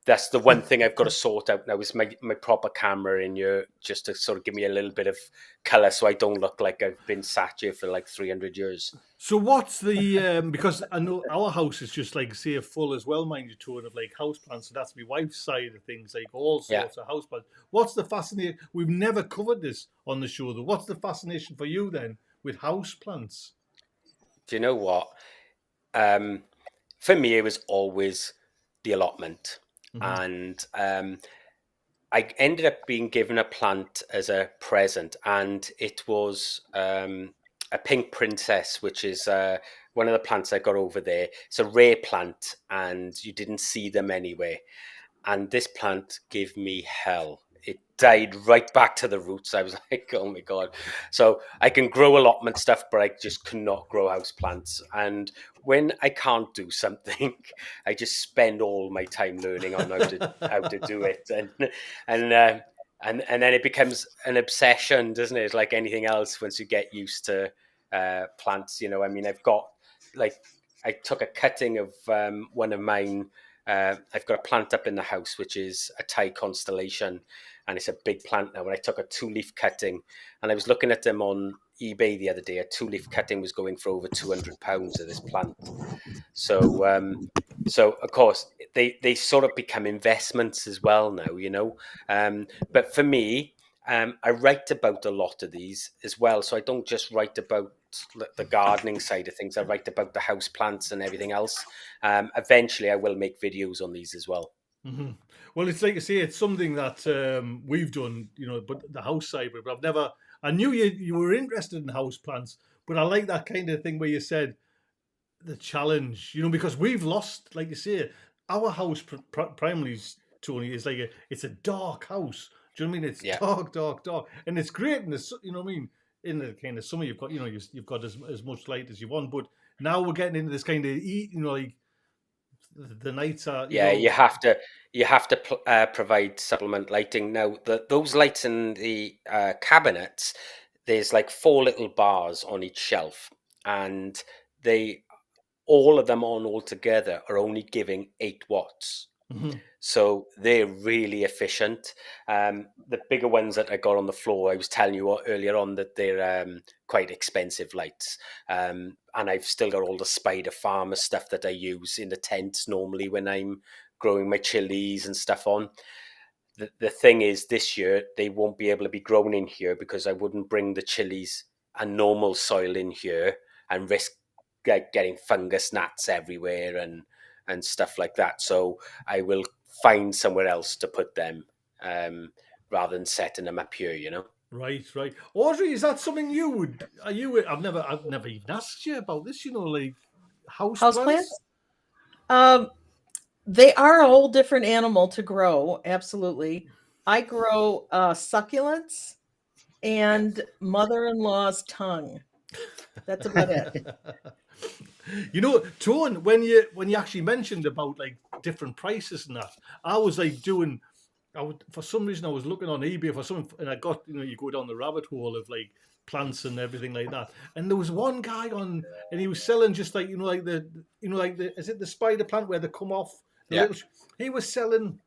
That's the one thing I've got to sort out now is my proper camera in here just to sort of give me a little bit of colour so I don't look like I've been sat here for like 300 years. So what's the because I know our house is just like say full as well, mind you, too, of like houseplants. So that's my wife's side of things, like all sorts of houseplants. What's the fascination? We've never covered this on the show though. What's the fascination for you then with houseplants? Do you know what? For me, it was always the allotment. And I ended up being given a plant as a present, and it was a pink princess, which is one of the plants I got over there. It's a rare plant, and you didn't see them anywhere. And this plant gave me hell. It died right back to the roots. I was like, oh my God. So I can grow allotment stuff, but I just cannot grow house plants. And when I can't do something, I just spend all my time learning on how to do it. And then it becomes an obsession, doesn't it? It's like anything else once you get used to plants. I mean, I've got like, I took a cutting of one of mine. I've got a plant up in the house, which is a Thai constellation, and it's a big plant now. And I took a 2-leaf cutting, and I was looking at them on eBay the other day. A 2-leaf cutting was going for over £200 of this plant. So of course they sort of become investments as well now, But for me, I write about a lot of these as well. So I don't just write about the gardening side of things. I write about the house plants and everything else. Eventually I will make videos on these as well. Mm-hmm. Well, it's like you say, it's something that we've done, but the house side, but I knew you were interested in house plants, but I like that kind of thing where you said the challenge, because we've lost, like you say, our house primarily, Tony, is like it's a dark house. Do you know what I mean? It's dark, dark, dark, and it's great in the, you know what I mean? In the kind of summer, you've got, you've got as much light as you want, but now we're getting into this kind of, like the nights are. You have to provide supplement lighting. Now, those lights in the cabinets, there's like 4 little bars on each shelf, and all of them on all together are only giving 8 watts. Mm-hmm. So they're really efficient. The bigger ones that I got on the floor, I was telling you earlier on that they're quite expensive lights. And I've still got all the Spider Farmer stuff that I use in the tents normally when I'm growing my chilies and stuff on. The thing is, this year, they won't be able to be grown in here because I wouldn't bring the chilies and normal soil in here and risk getting fungus gnats everywhere and stuff like that. So I will find somewhere else to put them rather than setting them up here, Right, right. Audrey, is that something you would? Are you? I've never even asked you about this. You know, like house Houseplants? plants. They are a whole different animal to grow. Absolutely. I grow succulents Yeah. and mother-in-law's tongue. That's about it. You know, Tone, when you actually mentioned about like different prices and that, I was like doing. For some reason, I was looking on eBay for something, and I got, you go down the rabbit hole of like plants and everything like that. And there was one guy on, and he was selling just like, is it the spider plant where they come off the Yeah. little? He was selling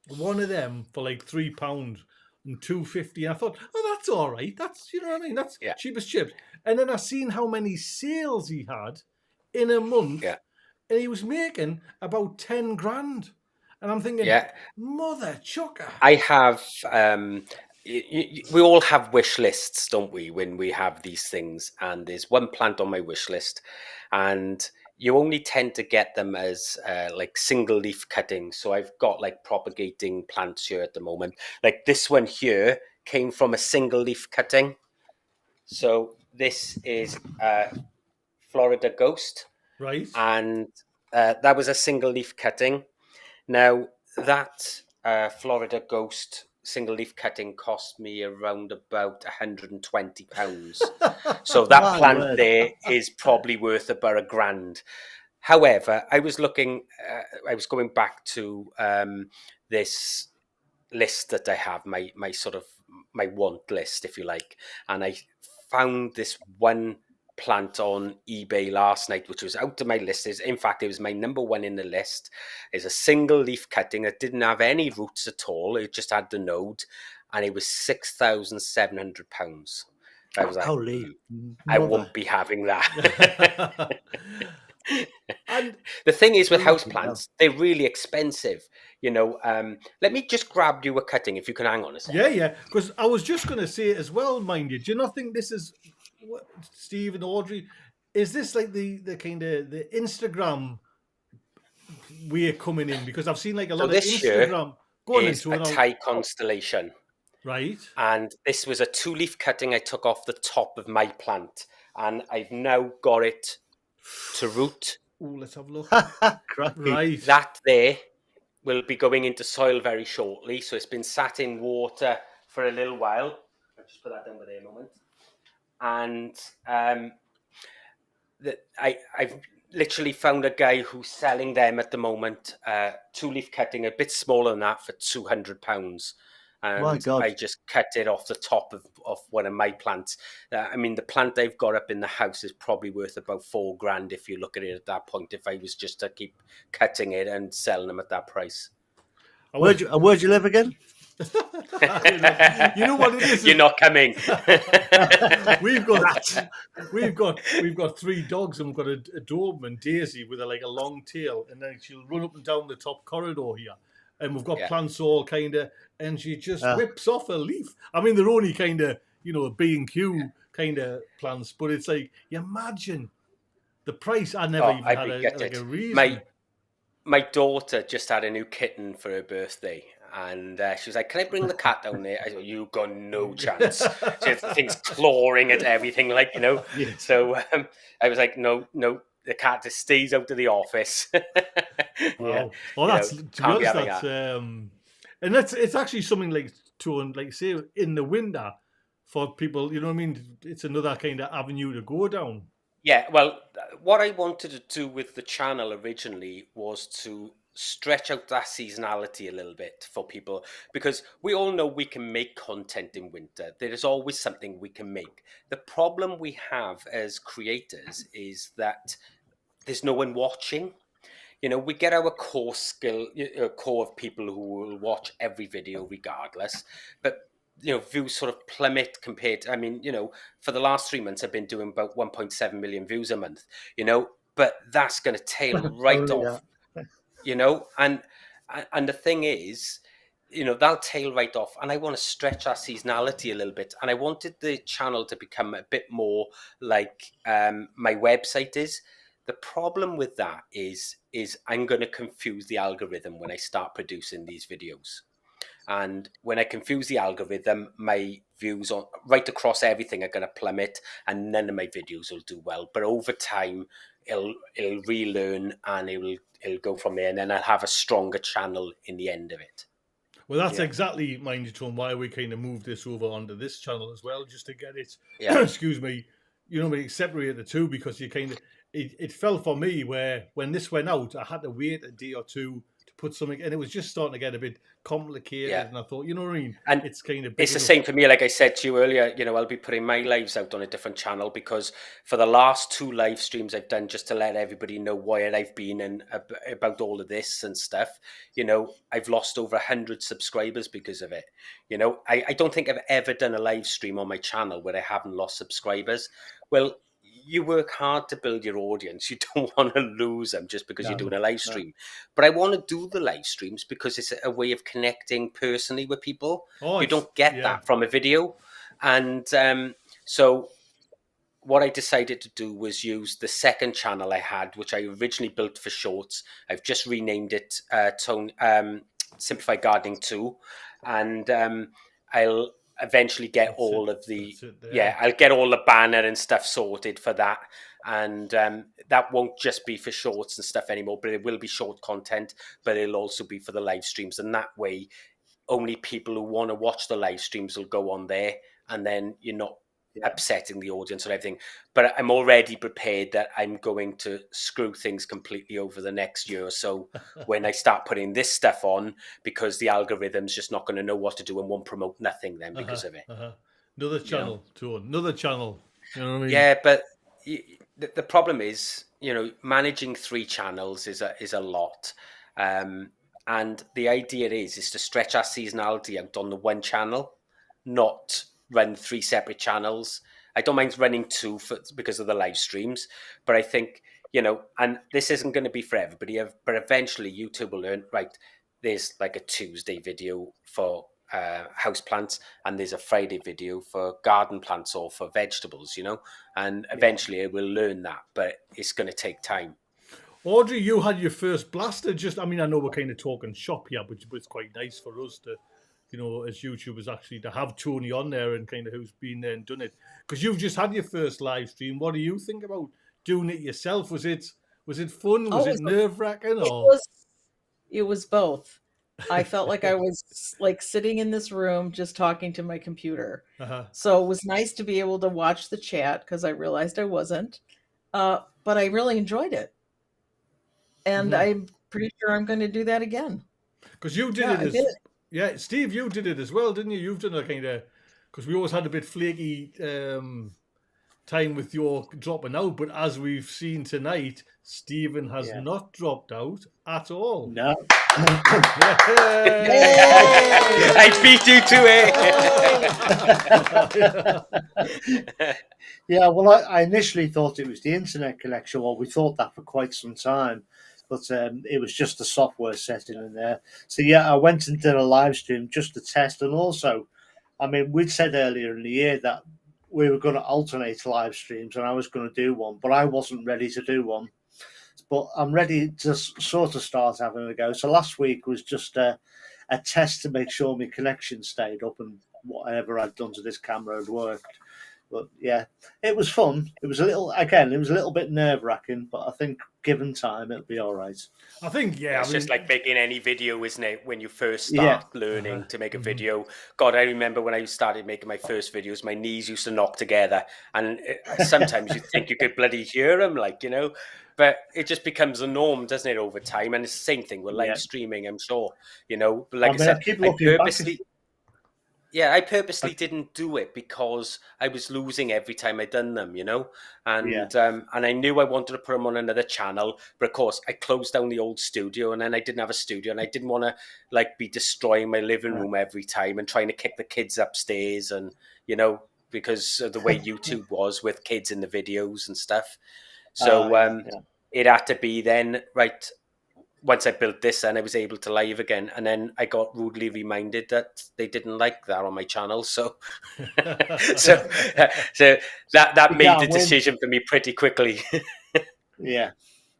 one of them for like £3 and 2.50. I thought, oh, that's all right. That's, you know what I mean. That's Yeah. cheap as chips. And then I seen how many sales he had in a month, Yeah. and he was making about 10 grand. And I'm thinking, Yeah. mother chucker. I have. We all have wish lists, don't we? When we have these things, and there's one plant on my wish list, and you only tend to get them as like single leaf cuttings. So I've got like propagating plants here at the moment. Like this one here came from a single leaf cutting. So this is Florida Ghost, Right. and that was a single leaf cutting. Now, that Florida Ghost single leaf cutting cost me around about £120. So that My plant word. there is probably worth about £1,000. However, I was going back to this list that I have, my sort of my want list, if you like, and I found this one plant on eBay last night, which was out of my list. In fact, it was my number one in the list. Is a single leaf cutting that didn't have any roots at all. It just had the node, and it was £6,700. I was like, Holy I mother. won't be having that. And The thing is with Bloody hell. houseplants, they're really expensive. Let me just grab you a cutting if you can hang on a second. yeah, because I was just going to say as well, mind you, do you not think this is, Steve and Audrey, is this like the kind of the Instagram way coming in? Because I've seen like a So lot of this here Instagram going is into a it now. Thai constellation. Right. And this was a 2-leaf cutting I took off the top of my plant. And I've now got it to root. Oh, let's have a look. Crikey. Right. That there will be going into soil very shortly. So it's been sat in water for a little while. I'll just put that down there a moment. And I've literally found a guy who's selling them at the moment, 2-leaf cutting, a bit smaller than that, for £200. My And God. I just cut it off the top of one of my plants. The plant I've got up in the house is probably worth about £4,000 if you look at it at that point, if I was just to keep cutting it and selling them at that price. Where'd you live again? You know what it is? You're not coming. we've got 3 dogs, and we've got a Doberman, Daisy, with like a long tail, and then she'll run up and down the top corridor here. And we've got Yeah. plants all kind of, and she just whips off a leaf. I mean, they're only kind of, B&Q kind of plants, but it's like, you imagine the price. I never even I'd had be gutted. a reason. My daughter just had a new kitten for her birthday, and she was like, "Can I bring the cat down there?" I said, "You got no chance." So the thing's clawing at everything, Yeah. So I was like, "No, the cat just stays out of the office." Wow. Well, that's to be can't be honest, having that's that. and it's actually something like to like say in the winter for people. You know what I mean? It's another kind of avenue to go down. Yeah, well, what I wanted to do with the channel originally was to stretch out that seasonality a little bit for people, because we all know we can make content in winter. There is always something we can make. The problem we have as creators is that there's no one watching. We get our core core of people who will watch every video regardless, but views sort of plummet compared to, for the last 3 months I've been doing about 1.7 million views a month, but that's going to tail right Only off, that. and the thing is, that'll tail right off, and I want to stretch our seasonality a little bit, and I wanted the channel to become a bit more like my website is. The problem with that is I'm going to confuse the algorithm when I start producing these videos. And when I confuse the algorithm, my views on right across everything are going to plummet, and none of my videos will do well. But over time, it'll relearn, and it'll go from there, and then I'll have a stronger channel in the end of it. Well, that's exactly, mind you, Tom, why we kind of moved this over onto this channel as well, just to get it, excuse me, separate the two, because you kind of, it fell for me where when this went out, I had to wait a day or two to put something, and it was just starting to get a bit complicated, and I thought, you know what I mean? And it's kind of it's the same for me. Like I said to you earlier, I'll be putting my lives out on a different channel, because for the last 2 live streams I've done, just to let everybody know where I've been and about all of this and stuff, I've lost over 100 subscribers because of it. I don't think I've ever done a live stream on my channel where I haven't lost subscribers. Well, you work hard to build your audience. You don't want to lose them just because you're doing a live stream. But I want to do the live streams because it's a way of connecting personally with people. You don't get that from a video. And so what I decided to do was use the second channel I had, which I originally built for shorts. I've just renamed it Simplified Gardening 2. And I'll eventually get all of the I'll get all the banner and stuff sorted for that, and that won't just be for shorts and stuff anymore, but it will be short content, but it'll also be for the live streams, and that way only people who want to watch the live streams will go on there, and then you're not upsetting the audience and everything. But I'm already prepared that I'm going to screw things completely over the next year or so when I start putting this stuff on, because the algorithm's just not going to know what to do and won't promote nothing then because of it. Another channel, another channel. You know what I mean? Yeah, but the problem is, managing 3 channels is a lot. And the idea is to stretch our seasonality out on the one channel, not run 3 separate channels. I don't mind running 2 because of the live streams, but I think, and this isn't going to be for everybody, but eventually YouTube will learn, right, there's like a Tuesday video for house plants, and there's a Friday video for garden plants or for vegetables, and eventually it will learn that, but it's going to take time. Audrey, you had your first blaster. I know we're kind of talking shop here, but it's quite nice for us to, as YouTubers, actually to have Tony on there and kind of who's been there and done it. Because you've just had your first live stream. What do you think about doing it yourself? Was it fun? Was it nerve-wracking? It was both. I felt like I was like sitting in this room just talking to my computer. So it was nice to be able to watch the chat, because I realized I wasn't. But I really enjoyed it. And I'm pretty sure I'm going to do that again. Because you did it. Steve, you did it as well, didn't you? You've done a kind of, because we always had a bit flaky time with your dropping out, but as we've seen tonight, Stephen has not dropped out at all. No. I beat you to it. Yeah, well, I initially thought it was the internet connection. Well, we thought that for quite some time, but it was just the software setting in there. So I went and did a live stream just to test, and also, we'd said earlier in the year that we were going to alternate live streams, and I was going to do one, but I wasn't ready to do one. But I'm ready to sort of start having a go. So last week was just a test to make sure my connection stayed up and whatever I'd done to this camera had worked. But yeah, it was fun. It was a little bit nerve-wracking, but I think given time, it'll be all right. I think, it's just like making any video, isn't it? When you first start learning to make a video. God, I remember when I started making my first videos, my knees used to knock together, and sometimes you think you could bloody hear them, but it just becomes a norm, doesn't it, over time? And it's the same thing with live streaming, I'm sure. But like I said, I purposely didn't do it because I was losing every time I'd done them, and I knew I wanted to put them on another channel, but of course I closed down the old studio, and then I didn't have a studio, and I didn't want to be destroying my living room every time and trying to kick the kids upstairs, and because of the way YouTube was with kids in the videos and stuff. So it had to be then, right, once I built this, and I was able to live again, and then I got rudely reminded that they didn't like that on my channel. So so that made the decision for me pretty quickly.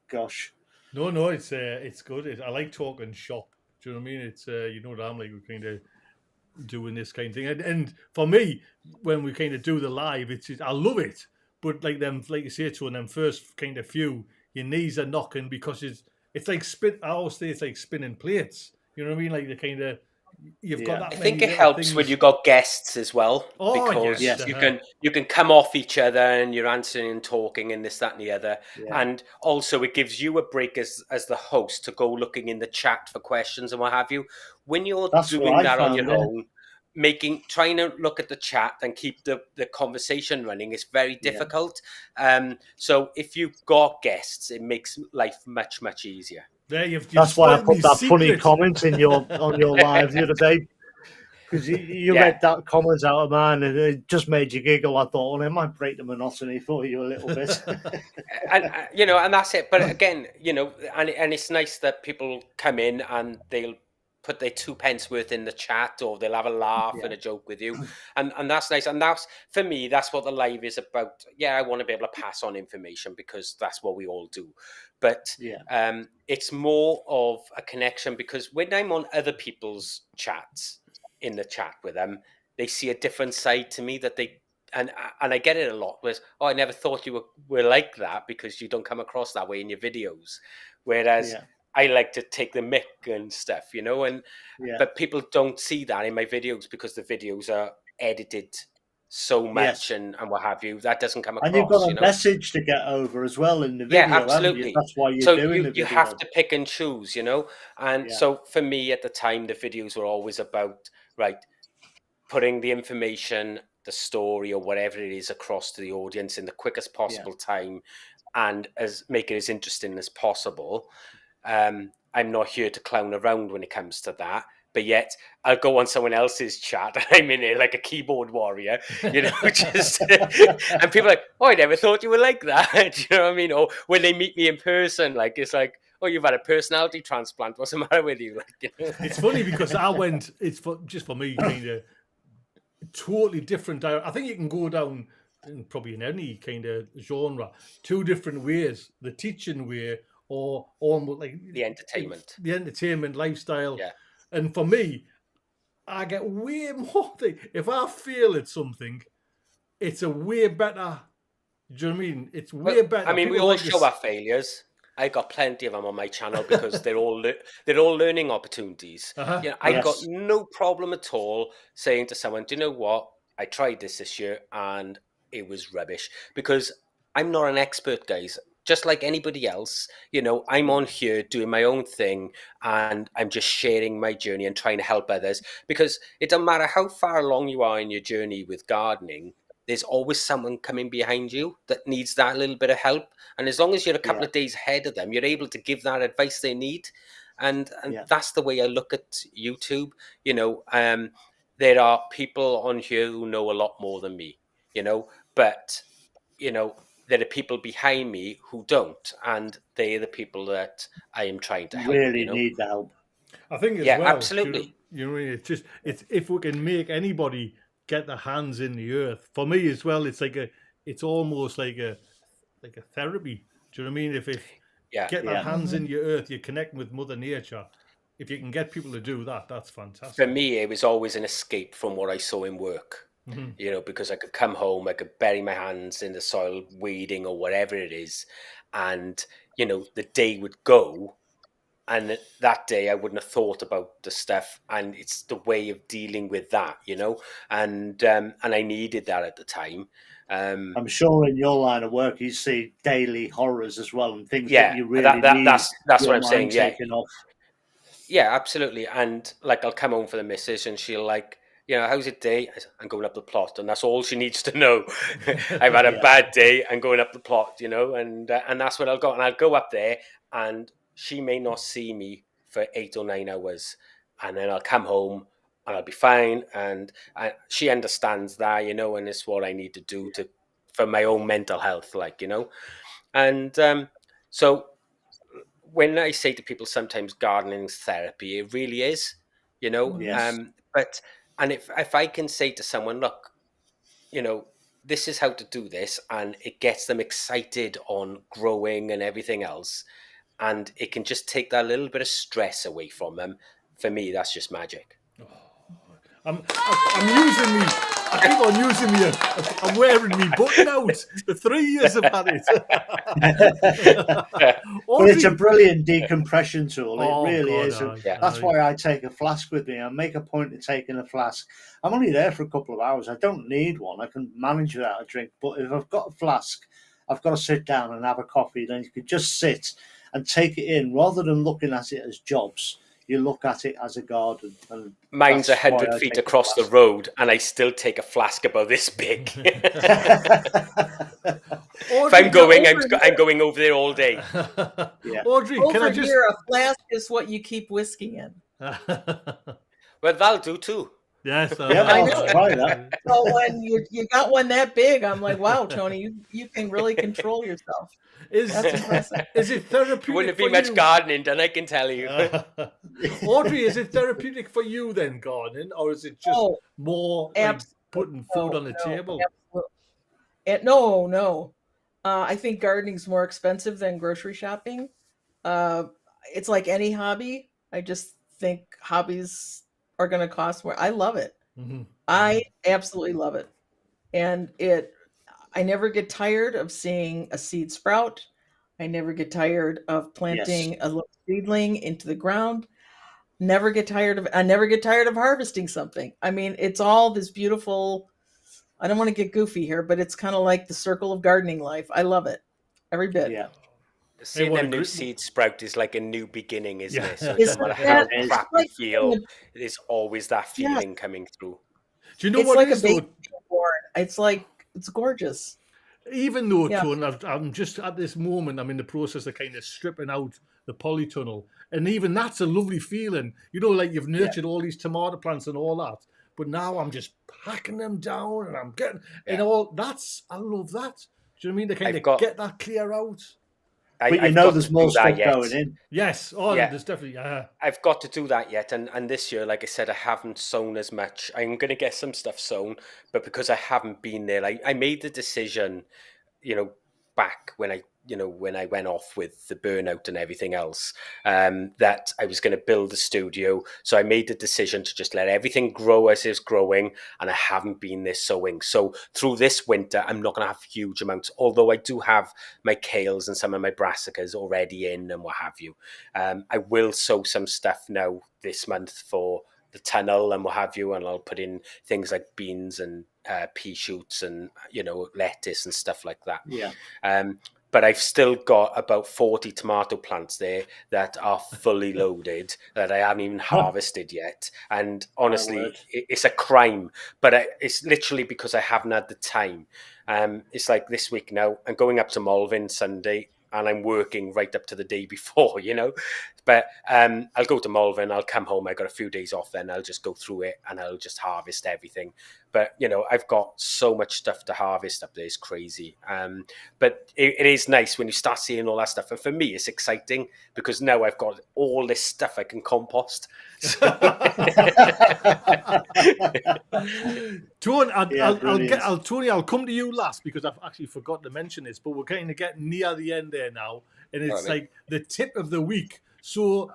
Gosh. No, it's good. I like talking shop. Do you know what I mean? It's what I'm like. We kind of doing this kind of thing. And for me, when we kind of do the live, I love it. But like them, like you say, to them first kind of few, your knees are knocking because it's like spin. I always say it's like spinning plates. You know what I mean? Like the kind of you've got Yeah. that I many think it little helps when things. you got guests as well, Oh because yes, Yes. you can come off each other and you're answering and talking and this, that, and the other. Yeah. And also it gives you a break as the host to go looking in the chat for questions and what have you. When you're That's what doing I that on found. your own, trying to look at the chat and keep the conversation running is very Yeah. difficult. So if you've got guests, it makes life much, much easier. there you've That's why I spoiled me put that funny secret. comment in on your live the other day. Because you Yeah. read that comment out of mine and it just made you giggle. I thought, well, it might break the monotony for you a little bit. And and that's it. But again, and it's nice that people come in and they'll put their 2 pence worth in the chat, or they'll have a laugh Yeah. and a joke with you, and that's nice. And that's, for me, that's what the live is about. Yeah, I want to be able to pass on information because that's what we all do. But Yeah. it's more of a connection, because when I'm on other people's chats, in the chat with them, they see a different side to me that they. And I get it a lot. Was, oh, I never thought you were like that, because you don't come across that way in your videos. Whereas Yeah. I like to take the mic and stuff, and Yeah. but people don't see that in my videos because the videos are edited so much Yes. and what have you. That doesn't come And you've got across, a message to get over as well in the Yeah, video, haven't you? absolutely. That's why you're So doing the you video. have to pick and choose, And Yeah. so for me at the time, the videos were always about, right, putting the information, the story, or whatever it is across to the audience in the quickest possible time, and as make it as interesting as possible. I'm not here to clown around when it comes to that, but yet I'll go on someone else's chat and I'm in it like a keyboard warrior, just and people are like, oh, I never thought you were like that. Do you know what I mean? Or when they meet me in person, like, it's like, oh, you've had a personality transplant. What's the matter with you? Like, It's funny because it's just for me kind of totally different. I think you can go down probably in any kind of genre, two different ways: the teaching way, or almost like the entertainment. the entertainment lifestyle. Yeah. And for me, I get way more. If I fail at something, it's a way better. Do you know what I mean? It's way better. I mean, we People all like show this- our failures. I got plenty of them on my channel because they're all learning opportunities. Uh-huh. I got Yes. no problem at all saying to someone, "Do you know what? I tried this year and it was rubbish," because I'm not an expert, guys. Just like anybody else, I'm on here doing my own thing, and I'm just sharing my journey and trying to help others, because it doesn't matter how far along you are in your journey with gardening. There's always someone coming behind you that needs that little bit of help. And as long as you're a couple Yeah. of days ahead of them, you're able to give that advice they need. And Yeah. that's the way I look at YouTube. There are people on here who know a lot more than me, but, there are people behind me who don't. And they're the people that I am trying to help, Really need the help. I think as Yeah, well. absolutely. You know, it's if we can make anybody get their hands in the earth. For me as well, it's almost like a therapy. Do you know what I mean? If Yeah. get their Yeah. hands in your earth, you're connecting with Mother Nature. If you can get people to do that, that's For fantastic. me, it was always an escape from what I saw in work. Because I could come home, I could bury my hands in the soil, weeding or whatever it is, and the day would go, and that day I wouldn't have thought about the stuff, and it's the way of dealing with that, and I needed that at the time. I'm sure in your line of work you see daily horrors as well, and things Yeah, that you really need that's what your I'm saying. mind Yeah, taken off. yeah, absolutely. And like, I'll come home for the missus and she'll like, how's your day? I'm going up the plot, and that's all she needs to know. I've had a Yeah. bad day. I'm going up the plot, and that's what I'll go. And I'll go up there, and she may not see me for 8 or 9 hours, and then I'll come home and I'll be fine. And she understands that, and it's what I need to do for my own mental health, and so when I say to people sometimes gardening's therapy, it really is, Yes. but and if I can say to someone, look, this is how to do this, and it gets them excited on growing and everything else, and it can just take that little bit of stress away from them, for me, that's just magic. I'm using me. I keep on using me. I'm wearing me button out. The 3 years I've had it. But it's a Audrey. brilliant decompression tool. It Oh really God, is. And Yeah. that's why I take a flask with me. I make a point of taking a flask. I'm only there for a couple of hours. I don't need one. I can manage without a drink. But if I've got a flask, I've got to sit down and have a coffee. Then you could just sit and take it in rather than looking at it as jobs. You look at it as a garden. And Mine's that's why 100 I feet take a across the flask. road, and I still take a flask about this big. If Audrey, I'm going, over I'm going over there all day. Yeah. Audrey, can Over I just? here, a flask is what you keep whiskey in. Well, that'll do too. Yes, Yeah, I well, know. try that. So when you got one that big, I'm like, wow, Tony, you can really control yourself. Is That's impressive. is it therapeutic Wouldn't for be much you? gardening done, I can tell you. Audrey, is it therapeutic for you then, gardening, or is it just Oh, more like absolutely. putting food on the table? Absolutely. No. I think gardening's more expensive than grocery shopping. It's like any hobby. I just think hobbies are going to cost more. I love it. Mhm. I absolutely love it. And I never get tired of seeing a seed sprout. I never get tired of planting a little seedling into the ground. I never get tired of harvesting something. I mean, it's all this beautiful, I don't want to get goofy here, but it's kind of like the circle of gardening life. I love it. Every bit. Yeah. Seeing what a a new great- seed sprout is like a new beginning, isn't it? So it Isn't doesn't matter that- how it's crap you like feel, seeing there's always that Yes. feeling coming through. Do you know It's what like it a is, baby though? being born. It's gorgeous. Even though, Yeah. Tone, I'm just at this moment, I'm in the process of kind of stripping out the polytunnel. And even that's a lovely feeling. You know, like you've nurtured all these tomato plants and all that. But now I'm just packing them down and I'm getting, and all that's, I love that. Do you know what I mean? To kind I've of got- get that clear out. But you I've know got there's to more do that stuff yet. going in. Yes. Oh, Yeah. there's definitely, I've got to do that yet, and this year, like I said, I haven't sown as much. I'm going to get some stuff sown, but because I haven't been there, like I made the decision, back when I went off with the burnout and everything else, that I was going to build a studio. So I made the decision to just let everything grow as it's growing, and I haven't been there sowing. So through this winter, I'm not going to have huge amounts, although I do have my kales and some of my brassicas already in and what have you. I will sow some stuff now this month for the tunnel and what have you, and I'll put in things like beans and pea shoots and lettuce and stuff like that. Yeah. But I've still got about 40 tomato plants there that are fully loaded that I haven't even harvested yet. And honestly, word. it's a crime, but it's literally because I haven't had the time. It's like this week now, I'm going up to Malvern Sunday and I'm working right up to the day before, But I'll go to Malvern, I'll come home, I got a few days off, then I'll just go through it and I'll just harvest everything. But, I've got so much stuff to harvest up there, it's crazy. But it is nice when you start seeing all that stuff. And for me, it's exciting because now I've got all this stuff I can compost. Tony, Brilliant. I'll come to you last because I've actually forgot to mention this, but we're kind of getting near the end there now, and it's Right. like the tip of the week. So,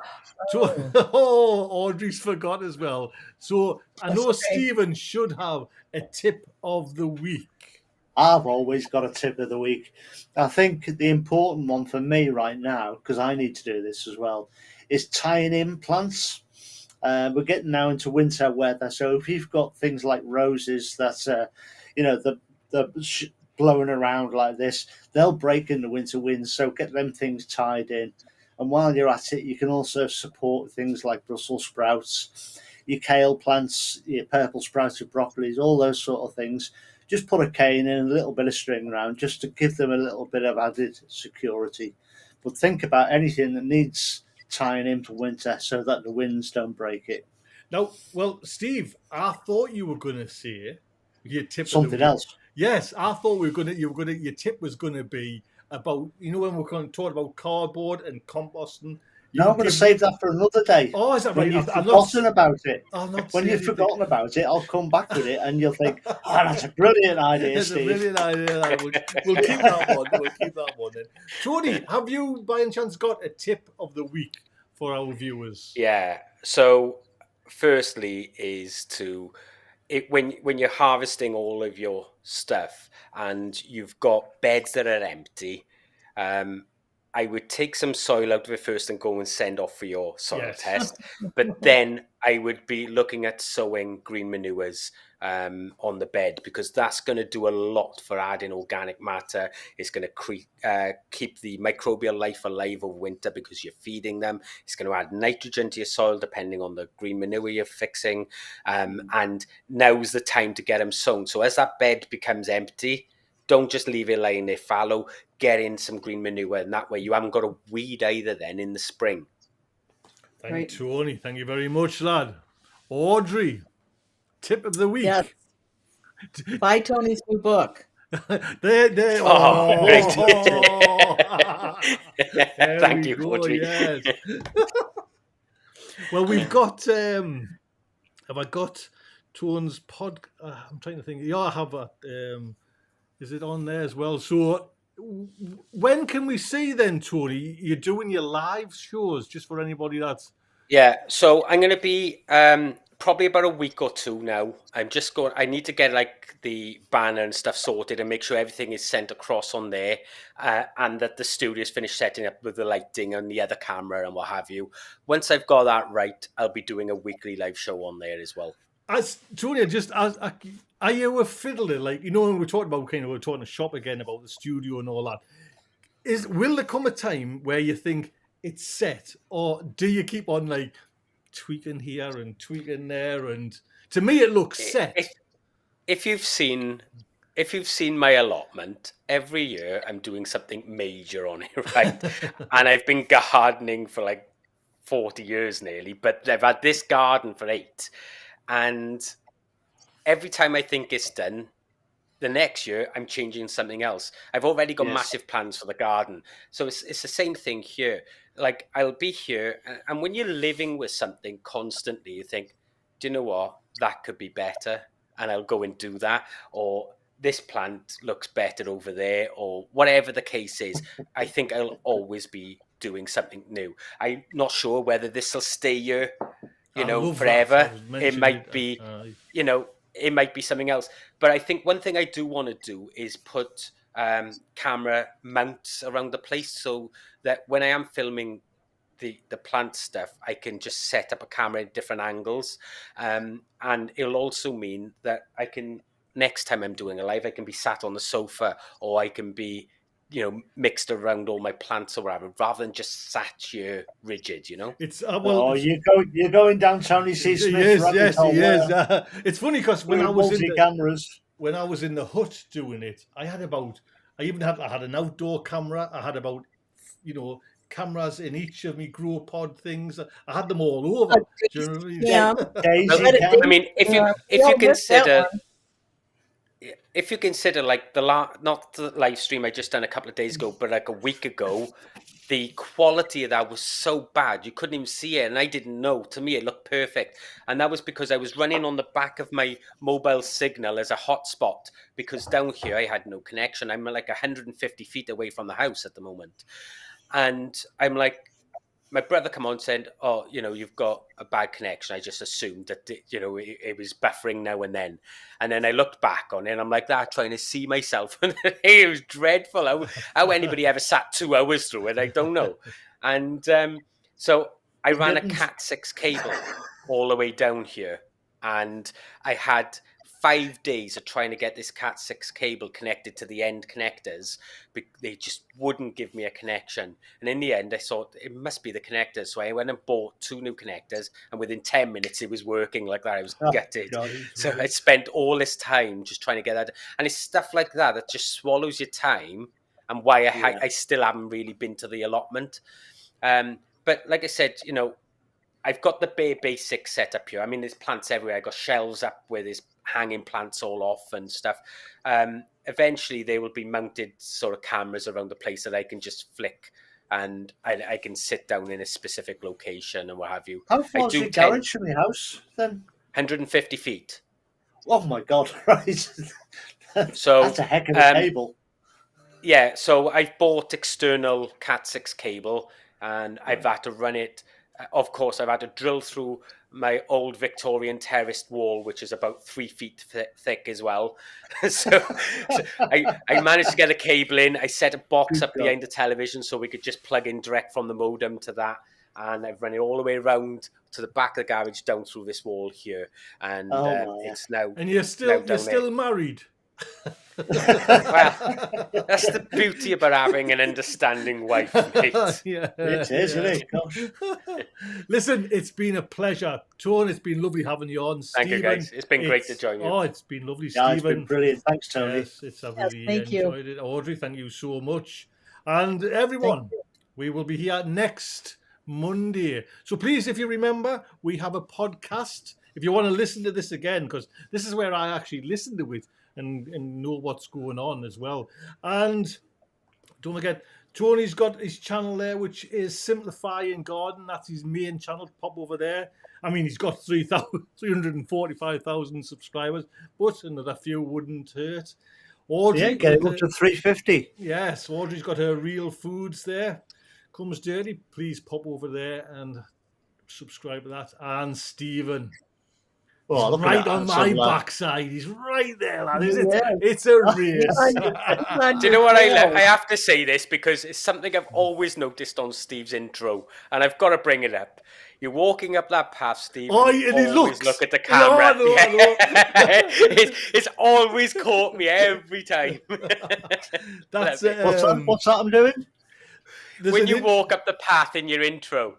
Audrey's forgot as well. So I know That's okay. Stephen should have a tip of the week. I've always got a tip of the week. I think the important one for me right now, because I need to do this as well, is tying in plants. We're getting now into winter weather, so if you've got things like roses that, they're blowing around like this, they'll break in the winter winds, so get them things tied in. And while you're at it, you can also support things like Brussels sprouts, your kale plants, your purple sprouted broccolis, all those sort of things. Just put a cane in, a little bit of string around, just to give them a little bit of added security. But think about anything that needs tying in for winter so that the winds don't break it. Now, well, Steve, I thought you were going to say your tip Something of the week. else. Yes, I thought your tip was going to be about, when we're going to talk about cardboard and composting. No, I'm going to save that for another day. Oh, is that When right? you've forgotten about it. I'll not When say you've anything. forgotten about it, I'll come back with it and you'll think, oh, that's a brilliant idea, It's a Steve. brilliant idea. We'll keep that one. We'll keep that one then. Tony, have you by any chance got a tip of the week for our viewers? Yeah. So firstly is to when you're harvesting all of your stuff and you've got beds that are empty, I would take some soil out of it first and go and send off for your soil Yes. test. But then I would be looking at sowing green manures on the bed, because that's going to do a lot for adding organic matter. It's going to keep the microbial life alive over winter because you're feeding them. It's going to add nitrogen to your soil depending on the green manure you're fixing. And now's the time to get them sown. So as that bed becomes empty, don't just leave it lying there fallow. Get in some green manure, and that way you haven't got a weed either then in the spring. Thank Right. you, Tony. Thank you very much, lad. Audrey, tip of the week. Yes. Buy Tony's new book. There. Oh, great. There Thank we you, go, Audrey. yes. Well, we've got. Have I got Tone's pod? I'm trying to think. Yeah, I have a. Is it on there as well? So, when can we see then, Tony? You're doing your live shows, just for anybody that's. Yeah, so I'm going to be probably about a week or two now. I need to get like the banner and stuff sorted and make sure everything is sent across on there, and that the studio's finished setting up with the lighting and the other camera and what have you. Once I've got that right, I'll be doing a weekly live show on there as well. Tony, are you a fiddler? Like, you know, when we're talking about we're talking to shop again about the studio and all that. Will there come a time where you think it's set, or do you keep on like tweaking here and tweaking there? And to me, it looks set. If you've seen my allotment, every year I'm doing something major on it, right? And I've been gardening for like 40 years nearly, but I've had this garden for 8. And every time I think it's done, the next year I'm changing something else. I've already got massive plans for the garden. So it's the same thing here. Like, I'll be here, and when you're living with something constantly, you think, do you know what? That could be better. And I'll go and do that. Or this plant looks better over there, or whatever the case is. I think I'll always be doing something new. I'm not sure whether this will stay here, forever. It might be, it might be something else. But I think one thing I do want to do is put camera mounts around the place, so that when I am filming the plant stuff, I can just set up a camera at different angles. And it'll also mean that I can, next time I'm doing a live, I can be sat on the sofa, or I can be, mixed around all my plants or whatever, rather than just sat here rigid, It's you're going down Tony C. Smith. Yes, he is. It's funny because when I was in the hut doing it, I had an outdoor camera. I had about, cameras in each of me grow pod things. I had them all over. Do you know what I mean? Yeah. I mean, if you consider. If you consider like not the live stream I just done a couple of days ago, but like a week ago, the quality of that was so bad you couldn't even see it, and I didn't know. To me, it looked perfect, and that was because I was running on the back of my mobile signal as a hotspot, because down here I had no connection. I'm like 150 feet away from the house at the moment, and I'm like, my brother come on and said, "Oh, you've got a bad connection." I just assumed that it was buffering now and then I looked back on it, and I'm like that, trying to see myself, and it was dreadful. How anybody ever sat 2 hours through it, I don't know. And so I ran a Cat 6 cable all the way down here, and I had 5 days of trying to get this Cat 6 cable connected to the end connectors. They just wouldn't give me a connection. And in the end, I thought it must be the connectors. So I went and bought 2 new connectors, and within 10 minutes, it was working like that. I was gutted. So I spent all this time just trying to get that. And it's stuff like that that just swallows your time, and why I still haven't really been to the allotment. But like I said, I've got the bare basics set up here. I mean, there's plants everywhere. I got shelves up where there's hanging plants all off and stuff. Eventually, there will be mounted sort of cameras around the place that I can just flick, and I can sit down in a specific location and what have you. How far is your garage from your house then? 150 feet. Oh my God! Right. So that's a heck of a cable. Yeah. So I've bought external Cat 6 cable, and I've had to run it. Of course, I've had to drill through my old Victorian terraced wall, which is about 3 feet thick as well. so I managed to get a cable in. I set a box up behind the television so we could just plug in direct from the modem to that. And I've run it all the way around to the back of the garage down through this wall here. And it's now. And you're still married. Well, that's the beauty about having an understanding wife, mate. It is, isn't it? Gosh. Listen, it's been a pleasure. Tone, it's been lovely having you on. Thank you, guys. It's been great to join you. Oh, it's been lovely, Yeah, Stephen. it's been brilliant. Thanks, Tony. Yes, I've really thank you. enjoyed it. Audrey, thank you so much. And everyone, we will be here next Monday. So please, if you remember, we have a podcast. If you want to listen to this again, because this is where I actually listen to it and know what's going on as well. And don't forget, Tony's got his channel there, which is Simplifying Garden. That's his main channel. Pop over there. I mean, he's got 345,000 subscribers, but another few wouldn't hurt. Audrey, get it up to 350. Yes, Audrey's got her Real Foods there. Comes Dirty, please pop over there and subscribe to that. And Stephen. Oh, look right at that. on my backside. He's right there, lad. It's a race. Do you know what I have to say this because it's something I've always noticed on Steve's intro, and I've got to bring it up. You're walking up that path, Steve. Oh, and he looks. Look at the camera. No, I know. It's always caught me every time. That's what's that I'm doing? When you walk up the path in your intro.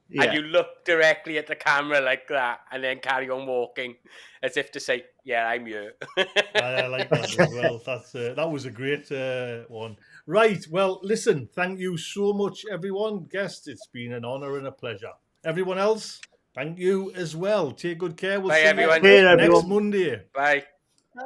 Yeah. And you look directly at the camera like that and then carry on walking as if to say, yeah, I'm you. I like that as well. That was a great one. Right. Well, listen, thank you so much, everyone. Guest, it's been an honor and a pleasure. Everyone else, thank you as well. Take good care. We'll see you next Monday. Bye. Bye.